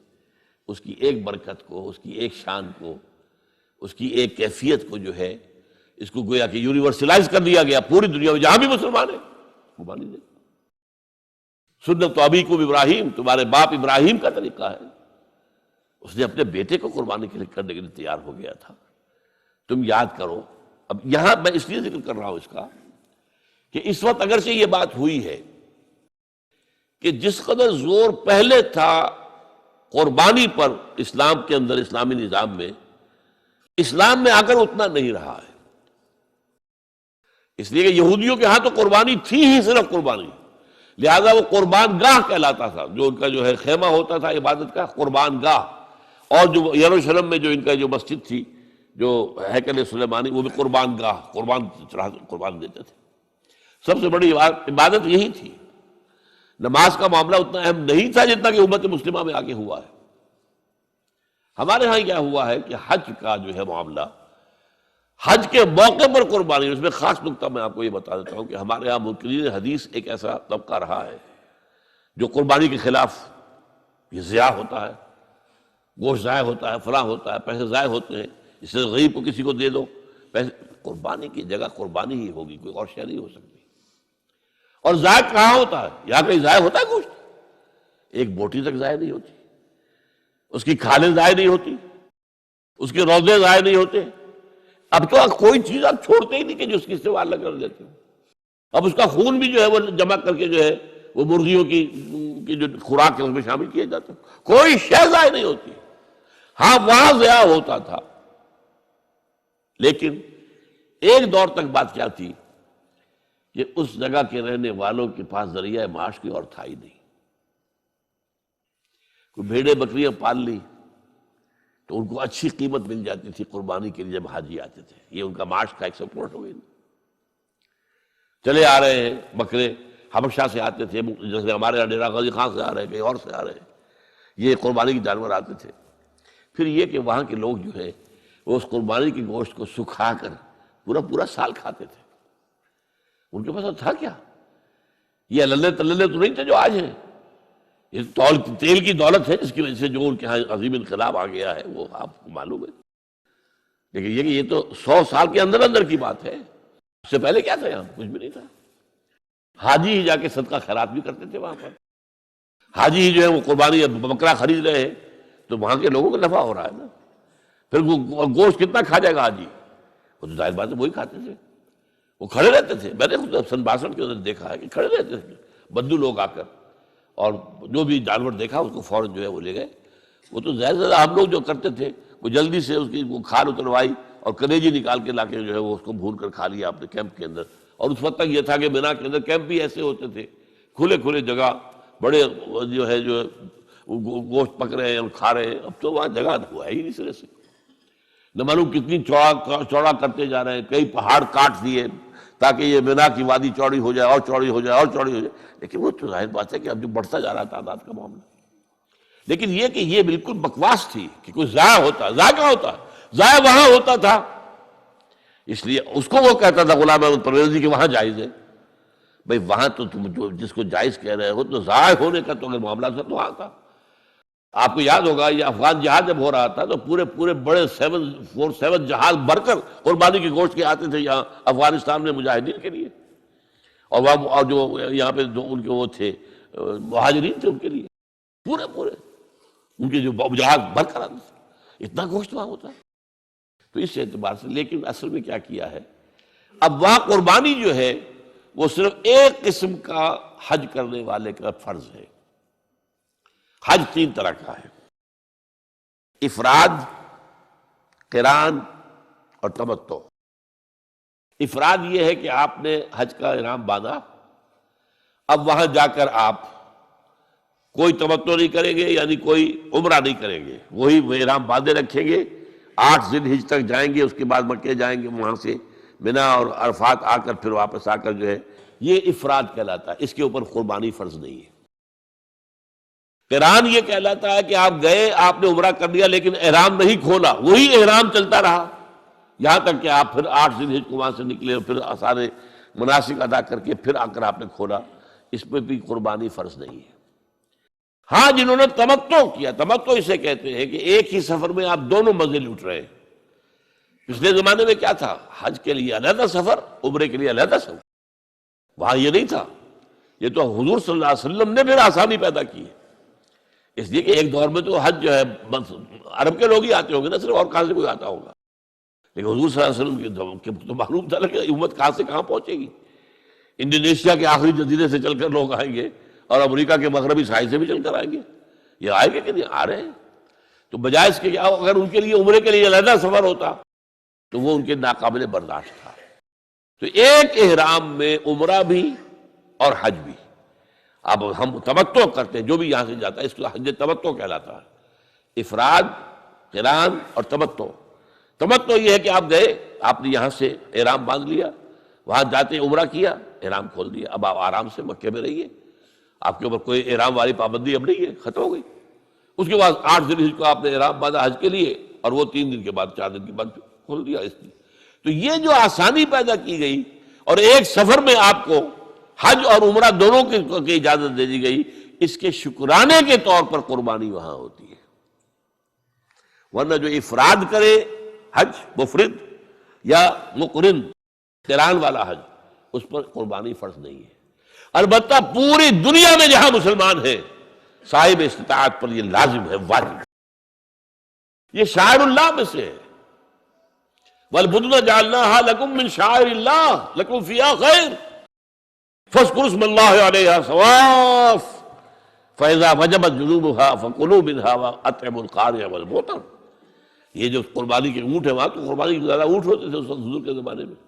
A: اس کی ایک برکت کو، اس کی ایک شان کو، اس کی ایک کیفیت کو جو ہے، اس کو گویا کہ یونیورسلائز کر دیا گیا پوری دنیا میں، جہاں بھی مسلمان ہیں قربانی دے۔ سنت ابیکم ابراہیم، تمہارے باپ ابراہیم کا طریقہ ہے، اس نے اپنے بیٹے کو قربانی کرنے کے لیے تیار ہو گیا تھا۔ تم یاد کرو، اب یہاں میں اس لیے ذکر کر رہا ہوں اس کا کہ اس وقت اگرچہ یہ بات ہوئی ہے کہ جس قدر زور پہلے تھا قربانی پر اسلام کے اندر، اسلامی نظام میں، اسلام میں آ کر اتنا نہیں رہا ہے، اس لیے کہ یہودیوں کے ہاں تو قربانی تھی ہی صرف قربانی، لہذا وہ قربان گاہ کہلاتا تھا، جو ان کا جو ہے خیمہ ہوتا تھا عبادت کا، قربان گاہ۔ اور جو یروشلم میں جو ان کا جو مسجد تھی، جو ہیکل سلیمانی، وہ بھی قربان گاہ، قربان دیتے تھے۔ سب سے بڑی عبادت یہی تھی۔ نماز کا معاملہ اتنا اہم نہیں تھا جتنا کہ امت مسلمہ میں آگے ہوا ہے۔ ہمارے ہاں کیا ہوا ہے کہ حج کا جو ہے معاملہ، حج کے موقع پر قربانی، اس میں خاص نکتہ میں آپ کو یہ بتا دیتا ہوں کہ ہمارے ہاں منکرین حدیث ایک ایسا طبقہ رہا ہے جو قربانی کے خلاف یہ ضیاع ہوتا ہے، گوشت ضائع ہوتا ہے، فلاں ہوتا ہے، پیسے ضائع ہوتے ہیں، اس سے غریب کو کسی کو دے دو پیسے، قربانی کی جگہ قربانی ہی ہوگی، کوئی اور شے نہیں ہو سکتی۔ اور ضائع کہاں ہوتا ہے؟ یہاں کہیں ضائع ہوتا ہے گوشت؟ ایک بوٹی تک ضائع نہیں ہوتی، اس کی کھالیں ضائع نہیں ہوتی، اس کے روزے ضائع نہیں ہوتے۔ اب تو کوئی چیز آپ چھوڑتے ہی نہیں کہ جو اس کی استعمال نہ کر دیتے ہو۔ اب اس کا خون بھی جو ہے وہ جمع کر کے جو ہے وہ مرغیوں کی جو خوراک ہے اس میں شامل کیا جاتا ہے، کوئی شے ضائع نہیں ہوتی۔ ہاں وہاں ضیاع ہوتا تھا، لیکن ایک دور تک بات کیا تھی کہ اس جگہ کے رہنے والوں کے پاس ذریعہ معاش کی اور تھا ہی نہیں۔ کوئی بھیڑیں بکریاں پال لی تو ان کو اچھی قیمت مل جاتی تھی قربانی کے لیے جب حاجی آتے تھے، یہ ان کا معاش کا ایک سپورٹ ہو گئی۔ چلے آ رہے ہیں بکرے، حبشہ سے آتے تھے، جیسے ہمارے یہاں ڈیرہ غازی خان سے آ رہے ہیں، کہیں اور سے آ رہے ہیں، یہ قربانی کے جانور آتے تھے۔ پھر یہ کہ وہاں کے لوگ جو ہے وہ اس قربانی کے گوشت کو سکھا کر پورا پورا سال کھاتے تھے۔ ان کے پاس تھا کیا؟ یہ للے تللے تو نہیں تھے جو آج ہیں، یہ تیل کی دولت ہے جس کی وجہ سے جو ان کے یہاں عظیم انقلاب آ گیا ہے وہ آپ کو معلوم ہے۔ لیکن یہ تو 100 سال کے اندر اندر کی بات ہے، اس سے پہلے کیا تھا؟ یہاں کچھ بھی نہیں تھا۔ حاجی ہی جا کے صدقہ خیرات بھی کرتے تھے وہاں پر، حاجی ہی جو ہے وہ قربانی بکرا خرید رہے ہیں تو وہاں کے لوگوں کو نفع ہو رہا ہے نا۔ پھر وہ گوشت کتنا کھا جائے گا حاجی؟ وہ تو ظاہر بات ہے وہی کھاتے تھے، وہ کھڑے رہتے تھے۔ میں نے خود سن 62 کے اندر دیکھا ہے کہ کھڑے رہتے تھے بدو لوگ آ کر، اور جو بھی جانور دیکھا اس کو فوراً جو ہے وہ لے گئے۔ وہ تو زیادہ ہم لوگ جو کرتے تھے وہ جلدی سے اس کی وہ کھال اتروائی اور کلیجی نکال کے لا کے جو ہے وہ اس کو بھون کر کھا لیا اپنے کیمپ کے اندر۔ اور اس وقت تک یہ تھا کہ مینا کے اندر کیمپ بھی ایسے ہوتے تھے، کھلے کھلے جگہ، بڑے جو ہے جو گوشت پک رہے ہیں اور کھا رہے ہیں۔ اب تو وہاں جگہ ہوا ہے ہی نہیں سرے سے، نہ معلوم کتنی چوڑا کرتے جا رہے ہیں، کئی پہاڑ کاٹ دیے تاکہ یہ مینا کی وادی چوڑی ہو جائے اور چوڑی ہو جائے اور چوڑی ہو جائے۔ لیکن وہ تو ظاہر بات ہے کہ اب جو بڑھتا جا رہا تعداد کا معاملہ، لیکن یہ کہ یہ بالکل بکواس تھی کہ کوئی ضائع ہوتا، ضائع کہاں ہوتا؟ ضائع وہاں ہوتا تھا، اس لیے اس کو وہ کہتا تھا غلام احمد پرویزی کہ وہاں جائز ہے۔ بھئی وہاں تو تم جو جس کو جائز کہہ رہے ہو تو ضائع ہونے کا تو اگر معاملہ تھا تو وہاں تھا۔ آپ کو یاد ہوگا یہ افغان جہاد جب ہو رہا تھا تو پورے بڑے 747 جہاز بھر کر قربانی کے گوشت کے آتے تھے یہاں افغانستان میں مجاہدین کے لیے، اور وہاں اور جو یہاں پہ جو ان کے وہ تھے مہاجرین تھے ان کے لیے، پورے ان کے جو جہاز بھر کر آتے تھے، اتنا گوشت وہاں ہوتا ہے۔ تو اس اعتبار سے لیکن اصل میں کیا کیا ہے، اب وہاں قربانی جو ہے وہ صرف ایک قسم کا حج کرنے والے کا فرض ہے۔ حج 3 طرح کا ہے، افراد، قران اور تمتع۔ افراد یہ ہے کہ آپ نے حج کا احرام باندھا، اب وہاں جا کر آپ کوئی تمتع نہیں کریں گے، یعنی کوئی عمرہ نہیں کریں گے، وہی وہ احرام باندھے رکھیں گے، 8 ذی الحجہ تک جائیں گے، اس کے بعد مکے جائیں گے، وہاں سے منا اور عرفات آ کر پھر واپس آ کر جو ہے یہ افراد کہلاتا ہے، اس کے اوپر قربانی فرض نہیں ہے۔ قران یہ کہلاتا ہے کہ آپ گئے، آپ نے عمرہ کر لیا لیکن احرام نہیں کھولا، وہی احرام چلتا رہا یہاں تک کہ آپ پھر 8 ذی الحجہ کو وہاں سے نکلے اور پھر سارے مناسک ادا کر کے پھر آ کر آپ نے کھولا، اس پہ بھی قربانی فرض نہیں ہے۔ ہاں جنہوں نے تمتع کیا، تمتع اسے کہتے ہیں کہ ایک ہی سفر میں آپ دونوں مزے لوٹ رہے ہیں۔ پچھلے زمانے میں کیا تھا، حج کے لیے علیحدہ سفر، عمرے کے لیے علیحدہ سفر، وہاں یہ نہیں تھا۔ یہ تو حضور صلی اللہ علیہ وسلم نے پھر آسانی پیدا کی ہے، اس لیے کہ ایک دور میں تو حج جو ہے بس عرب کے لوگ ہی آتے ہوں گے، نہ صرف اور کہاں سے کوئی آتا ہوگا، لیکن حضور صلی اللہ علیہ وسلم کے تو معلوم تھا کہ امت کہاں سے کہاں پہنچے گی۔ انڈونیشیا کے آخری جزیرے سے چل کر لوگ آئیں گے اور امریکہ کے مغربی ساحل سے بھی چل کر آئیں گے، یہ آئیں گے کہ نہیں آ رہے ہیں۔ تو بجائے اس کے اگر ان کے لیے عمرے کے لیے علیحدہ سفر ہوتا تو وہ ان کے ناقابل برداشت تھا۔ تو ایک احرام میں عمرہ بھی اور حج بھی۔ اب ہم تمتع کرتے ہیں، جو بھی یہاں سے جاتا ہے اس کو حج تمتع کہلاتا ہے، افراد، قران اور تمتع۔ تمتع یہ ہے کہ آپ گئے، آپ نے یہاں سے احرام باندھ لیا، وہاں جاتے عمرہ کیا، احرام کھول دیا، اب آپ آرام سے مکے میں رہیے، آپ کے اوپر کوئی احرام والی پابندی اب نہیں ہے، ختم ہو گئی۔ اس کے بعد 8 ذی الحجہ کو آپ نے احرام باندھا حج کے لیے، اور وہ 3 دن کے بعد 4 دن کے بعد کھول دیا اس لیے۔ تو یہ جو آسانی پیدا کی گئی اور ایک سفر میں آپ کو حج اور عمرہ دونوں کی اجازت دے دی گئی، اس کے شکرانے کے طور پر قربانی وہاں ہوتی ہے، ورنہ جو افراد کرے حج مفرد یا مقرن قران والا حج، اس پر قربانی فرض نہیں ہے۔ البتہ پوری دنیا میں جہاں مسلمان ہیں صاحب استطاعت پر یہ لازم ہے، واجب ہے، یہ شاعر اللہ میں سے ہے۔ وَالْبُدْنَ جَعَلْنَاهَا لَكُم مِّن شَعَائِرِ اللَّهِ لَكُمْ فِيهَا خَيْرٌ فَاذْكُرُوا اسْمَ اللَّهِ عَلَيْهَا صَوَافَّ فَإِذَا وَجَبَتْ جُنُوبُهَا فَكُلُوا مِنْهَا وَأَطْعِمُوا الْقَانِعَ وَالْمُعْتَرَّ۔ یہ جو قربانی کے اونٹ ہیں، وہاں تو قربانی کے زیادہ اونٹ ہوتے تھے اس وقت حضور کے زمانے میں،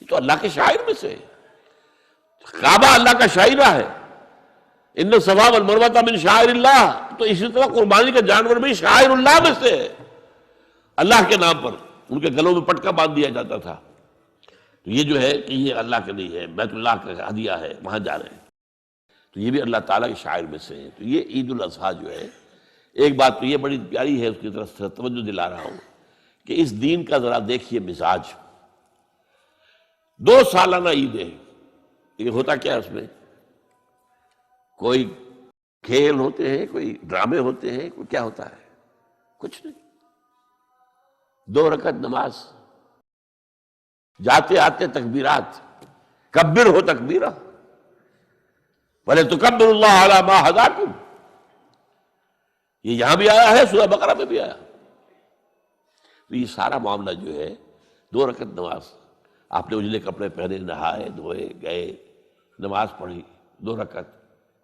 A: یہ تو اللہ کے شاعر میں سے ہے، کعبہ اللہ کا شاعرہ ہے، ان الصفا والمروہ من شعائر اللہ، تو اسی طرح قربانی کا جانور بھی شاعر اللہ میں سے ہے، اللہ کے نام پر ان کے گلوں میں پٹکا باندھ دیا جاتا تھا۔ تو یہ جو ہے کہ یہ اللہ کے لیے ہے، بیت اللہ کا ہدیہ ہے، وہاں جا رہے ہیں، تو یہ بھی اللہ تعالیٰ کے شاعر میں سے ہے۔ تو یہ عید الاضحیٰ جو ہے، ایک بات تو یہ بڑی پیاری ہے، اس کی طرف سے توجہ دلا رہا ہوں کہ اس دین کا ذرا دیکھیے مزاج۔ 2 سالانہ عیدیں، یہ ہوتا کیا ہے اس میں؟ کوئی کھیل ہوتے ہیں، کوئی ڈرامے ہوتے ہیں، کوئی کیا ہوتا ہے؟ کچھ نہیں، 2 رکعت نماز، جاتے آتے تکبیرات، کبر ہو تکبیرہ وَلِتُكَبِّرُوا اللَّهَ عَلَى مَا هَدَاكُمْ، یہ یہاں بھی آیا ہے، سورہ بقرہ میں بھی آیا۔ تو یہ سارا معاملہ جو ہے 2 رکعت نماز، آپ نے اجلے کپڑے پہنے، نہائے دھوئے گئے، نماز پڑھی 2 رکعت،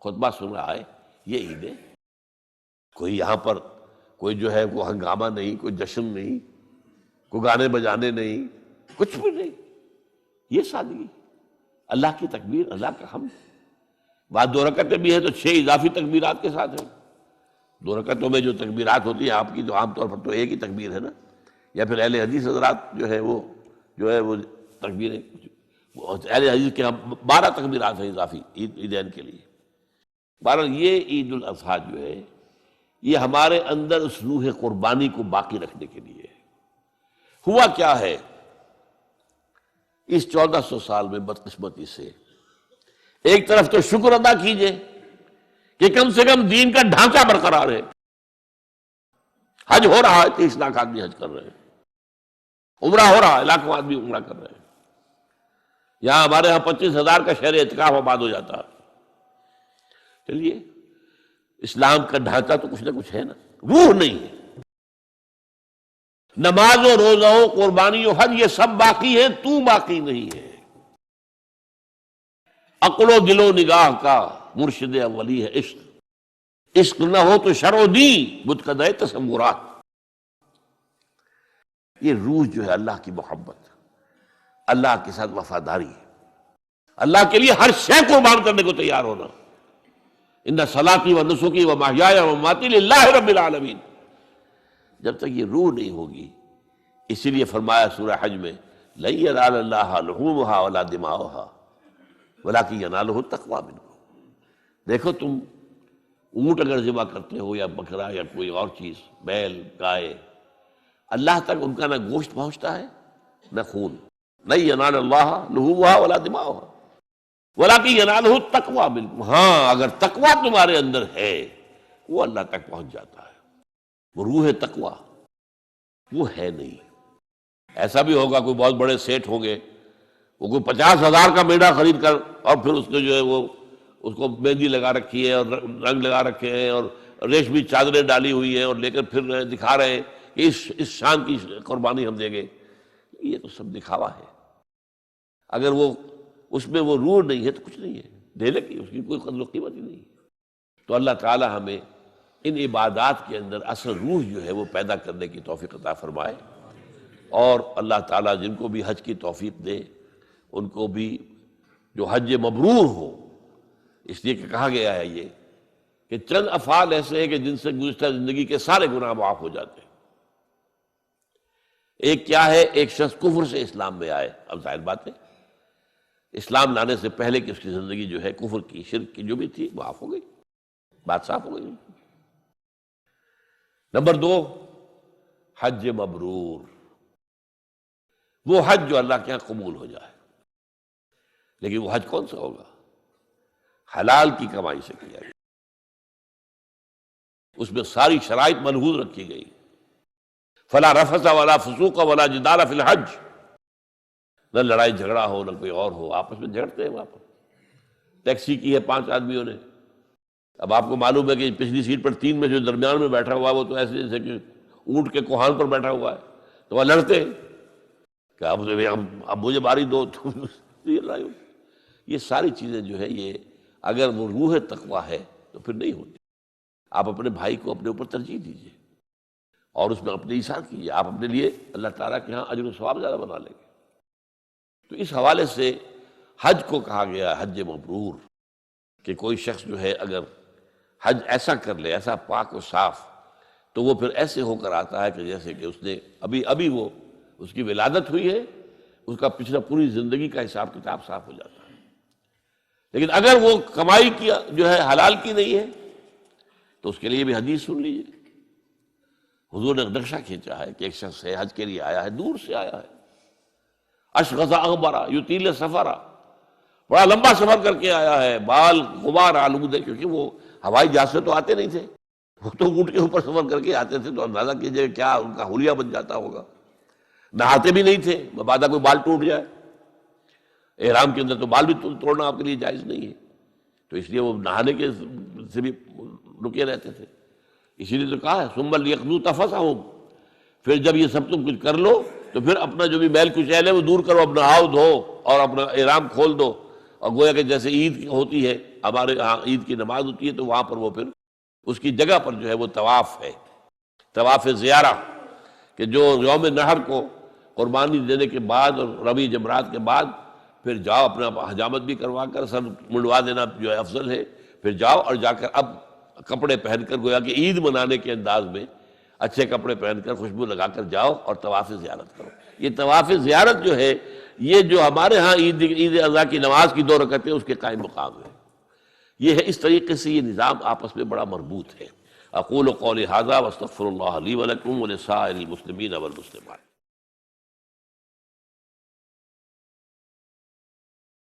A: خطبہ سن رہا ہے، یہ عید ہے۔ کوئی یہاں پر کوئی جو ہے وہ ہنگامہ نہیں، کوئی جشن نہیں، کوئی گانے بجانے نہیں، کچھ بھی نہیں، یہ سادگی، اللہ کی تکبیر، اللہ کا حمد۔ بعد 2 رکعتیں بھی ہیں تو 6 اضافی تکبیرات کے ساتھ ہیں۔ 2 رکعتوں میں جو تکبیرات ہوتی ہیں آپ کی، تو عام طور پر تو ایک ہی تکبیر ہے نا، یا پھر اہل حدیث حضرات جو ہے وہ تکبیریں، اہل حدیث کے 12 تکبیرات ہیں اضافی عیدین کے لیے۔ بہرحال یہ عید الاضحیٰ جو ہے یہ ہمارے اندر اس روح قربانی کو باقی رکھنے کے لیے ہے۔ ہوا کیا ہے اس 1400 سال میں بدقسمتی سے، ایک طرف تو شکر ادا کیجئے کہ کم سے کم دین کا ڈھانچہ برقرار ہے، حج ہو رہا ہے، 30 لاکھ آدمی حج کر رہے ہیں، عمرہ ہو رہا ہے، لاکھوں آدمی عمرہ کر رہے ہیں، یہاں ہمارے ہاں 25,000 کا شہر اعتکاف آباد ہو جاتا ہے۔ چلیے، اسلام کا ڈھانچہ تو کچھ نہ کچھ ہے نا، روح نہیں ہے۔ نماز و روزہ و قربانی و حج یہ سب باقی ہے، تو باقی نہیں ہے۔ عقل و دل و نگاہ کا مرشد اولی ہے عشق، عشق نہ ہو تو شرع و دین متقدر تصورات۔ یہ روح جو ہے اللہ کی محبت، اللہ کے ساتھ وفاداری ہے، اللہ کے لیے ہر شے قربان کرنے کو تیار ہونا۔ ان صلاتی و نسکی و محیای و مماتی للہ رب العالمین۔ جب تک یہ روح نہیں ہوگی، اسی لیے فرمایا سورہ حج میں لن ینال اللہ لحومها ولا دماؤها ولکن ینالہ التقوی منکم۔ دیکھو تم اونٹ اگر ذبح کرتے ہو یا بکرا یا کوئی اور چیز، بیل گائے، اللہ تک ان کا نہ گوشت پہنچتا ہے نہ خون۔ لن ینال اللہ لحومها ولا دماؤها وَلَكِنْ يَنَالُهُ التَّقْوَى مِنْكُمْ۔ ہاں، اگر تقویٰ تمہارے اندر ہے وہ اللہ تک پہنچ جاتا ہے۔ وہ روح تقویٰ وہ ہے نہیں۔ ایسا بھی ہوگا کوئی بہت بڑے سیٹ ہوں گے، وہ کوئی 50,000 کا میڑا خرید کر اور پھر اس نے جو ہے وہ اس کو مہندی لگا رکھی ہے اور رنگ لگا رکھے ہیں اور ریشمی چادریں ڈالی ہوئی ہیں اور لے کر پھر دکھا رہے ہیں کہ اس شان کی قربانی ہم دیں گے۔ یہ تو سب دکھاوا ہے۔ اگر وہ اس میں وہ روح نہیں ہے تو کچھ نہیں ہے، دینے کی اس کی کوئی قدر و قیمت ہی نہیں۔ تو اللہ تعالی ہمیں ان عبادات کے اندر اصل روح جو ہے وہ پیدا کرنے کی توفیق عطا فرمائے، اور اللہ تعالیٰ جن کو بھی حج کی توفیق دے ان کو بھی جو حج مبرور ہو۔ اس لیے کہ کہا گیا ہے یہ کہ چند افعال ایسے ہیں کہ جن سے گزشتہ زندگی کے سارے گناہ معاف ہو جاتے ہیں۔ ایک کیا ہے؟ ایک شخص کفر سے اسلام میں آئے، اب ظاہر بات ہے اسلام لانے سے پہلے کہ اس کی زندگی جو ہے کفر کی، شرک کی جو بھی تھی معاف ہو گئی، بات صاف ہو گئی۔ نمبر 2، حج مبرور، وہ حج جو اللہ کے یہاں قبول ہو جائے۔ لیکن وہ حج کون سا ہوگا؟ حلال کی کمائی سے کیا گیا۔ اس میں ساری شرائط ملحوظ رکھی گئی. فلا رفث ولا فسوق ولا جدال فی الحج، نہ لڑائی جھگڑا ہو نہ کوئی اور ہو. آپس میں جھگڑتے ہیں وہاں پر. ٹیکسی کی ہے 5 آدمیوں نے، اب آپ کو معلوم ہے کہ پچھلی سیٹ پر 3 میں جو درمیان میں بیٹھا ہوا ہے وہ تو ایسے جیسے کہ اونٹ کے کوہان پر بیٹھا ہوا ہے، تو وہ لڑتے ہیں کہ اب مجھے باری دو. یہ ساری چیزیں جو ہے یہ اگر وہ روح تقویٰ ہے تو پھر نہیں ہوتی. آپ اپنے بھائی کو اپنے اوپر ترجیح دیجیے اور اس میں اپنے ایثار کیجیے، آپ اپنے لیے اللہ تعالیٰ کے ہاں اجر و ثواب زیادہ بنا لیں گے. تو اس حوالے سے حج کو کہا گیا حج مبرور، کہ کوئی شخص جو ہے اگر حج ایسا کر لے، ایسا پاک و صاف، تو وہ پھر ایسے ہو کر آتا ہے کہ جیسے کہ اس نے ابھی وہ اس کی ولادت ہوئی ہے، اس کا پچھلا پوری زندگی کا حساب کتاب صاف ہو جاتا ہے. لیکن اگر وہ کمائی کی جو ہے حلال کی نہیں ہے تو اس کے لیے بھی حدیث سن لیجیے. حضور نے نقشہ کھینچا ہے کہ ایک شخص ہے حج کے لیے آیا ہے، دور سے آیا ہے، اشغث اغبرا یطیل سفرا، بڑا لمبا سفر کر کے آیا ہے، بال غبار آلود ہے، کیونکہ وہ ہوائی جہاز سے تو آتے نہیں تھے، وہ تو اونٹ کے اوپر سفر کر کے آتے تھے. تو اندازہ کیجیے کیا ان کا حلیہ بن جاتا ہوگا. نہاتے بھی نہیں تھے، مبادا کوئی بال ٹوٹ جائے. احرام کے اندر تو بال بھی توڑنا آپ کے لیے جائز نہیں ہے، تو اس لیے وہ نہانے کے سے بھی رکے رہتے تھے. اسی لیے تو کہا ہے ثم لیقضوا تفثهم، پھر جب یہ سب تم کچھ کر لو تو پھر اپنا جو بھی میل کچیل ہے وہ دور کرو، اپنا نہاؤ دھو اور اپنا احرام کھول دو. اور گویا کہ جیسے عید ہوتی ہے، ہمارے ہاں عید کی نماز ہوتی ہے، تو وہاں پر وہ پھر اس کی جگہ پر جو ہے وہ طواف ہے، طواف زیارہ، کہ جو یوم نحر کو قربانی دینے کے بعد اور رمی جمرات کے بعد پھر جاؤ اپنا حجامت بھی کروا کر سر منڈوا دینا جو ہے افضل ہے. پھر جاؤ اور جا کر اب کپڑے پہن کر گویا کہ عید منانے کے انداز میں اچھے کپڑے پہن کر خوشبو لگا کر جاؤ اور طواف زیارت کرو. یہ طواف زیارت جو ہے یہ جو ہمارے ہاں عید اضحیٰ کی نماز کی 2 رکعتیں اس کے قائم مقام ہے. یہ ہے اس طریقے سے یہ نظام آپس میں بڑا مربوط ہے. اقول قولی ھذا واستغفر اللہ لی ولکم ولسائر المسلمین والمسلمات.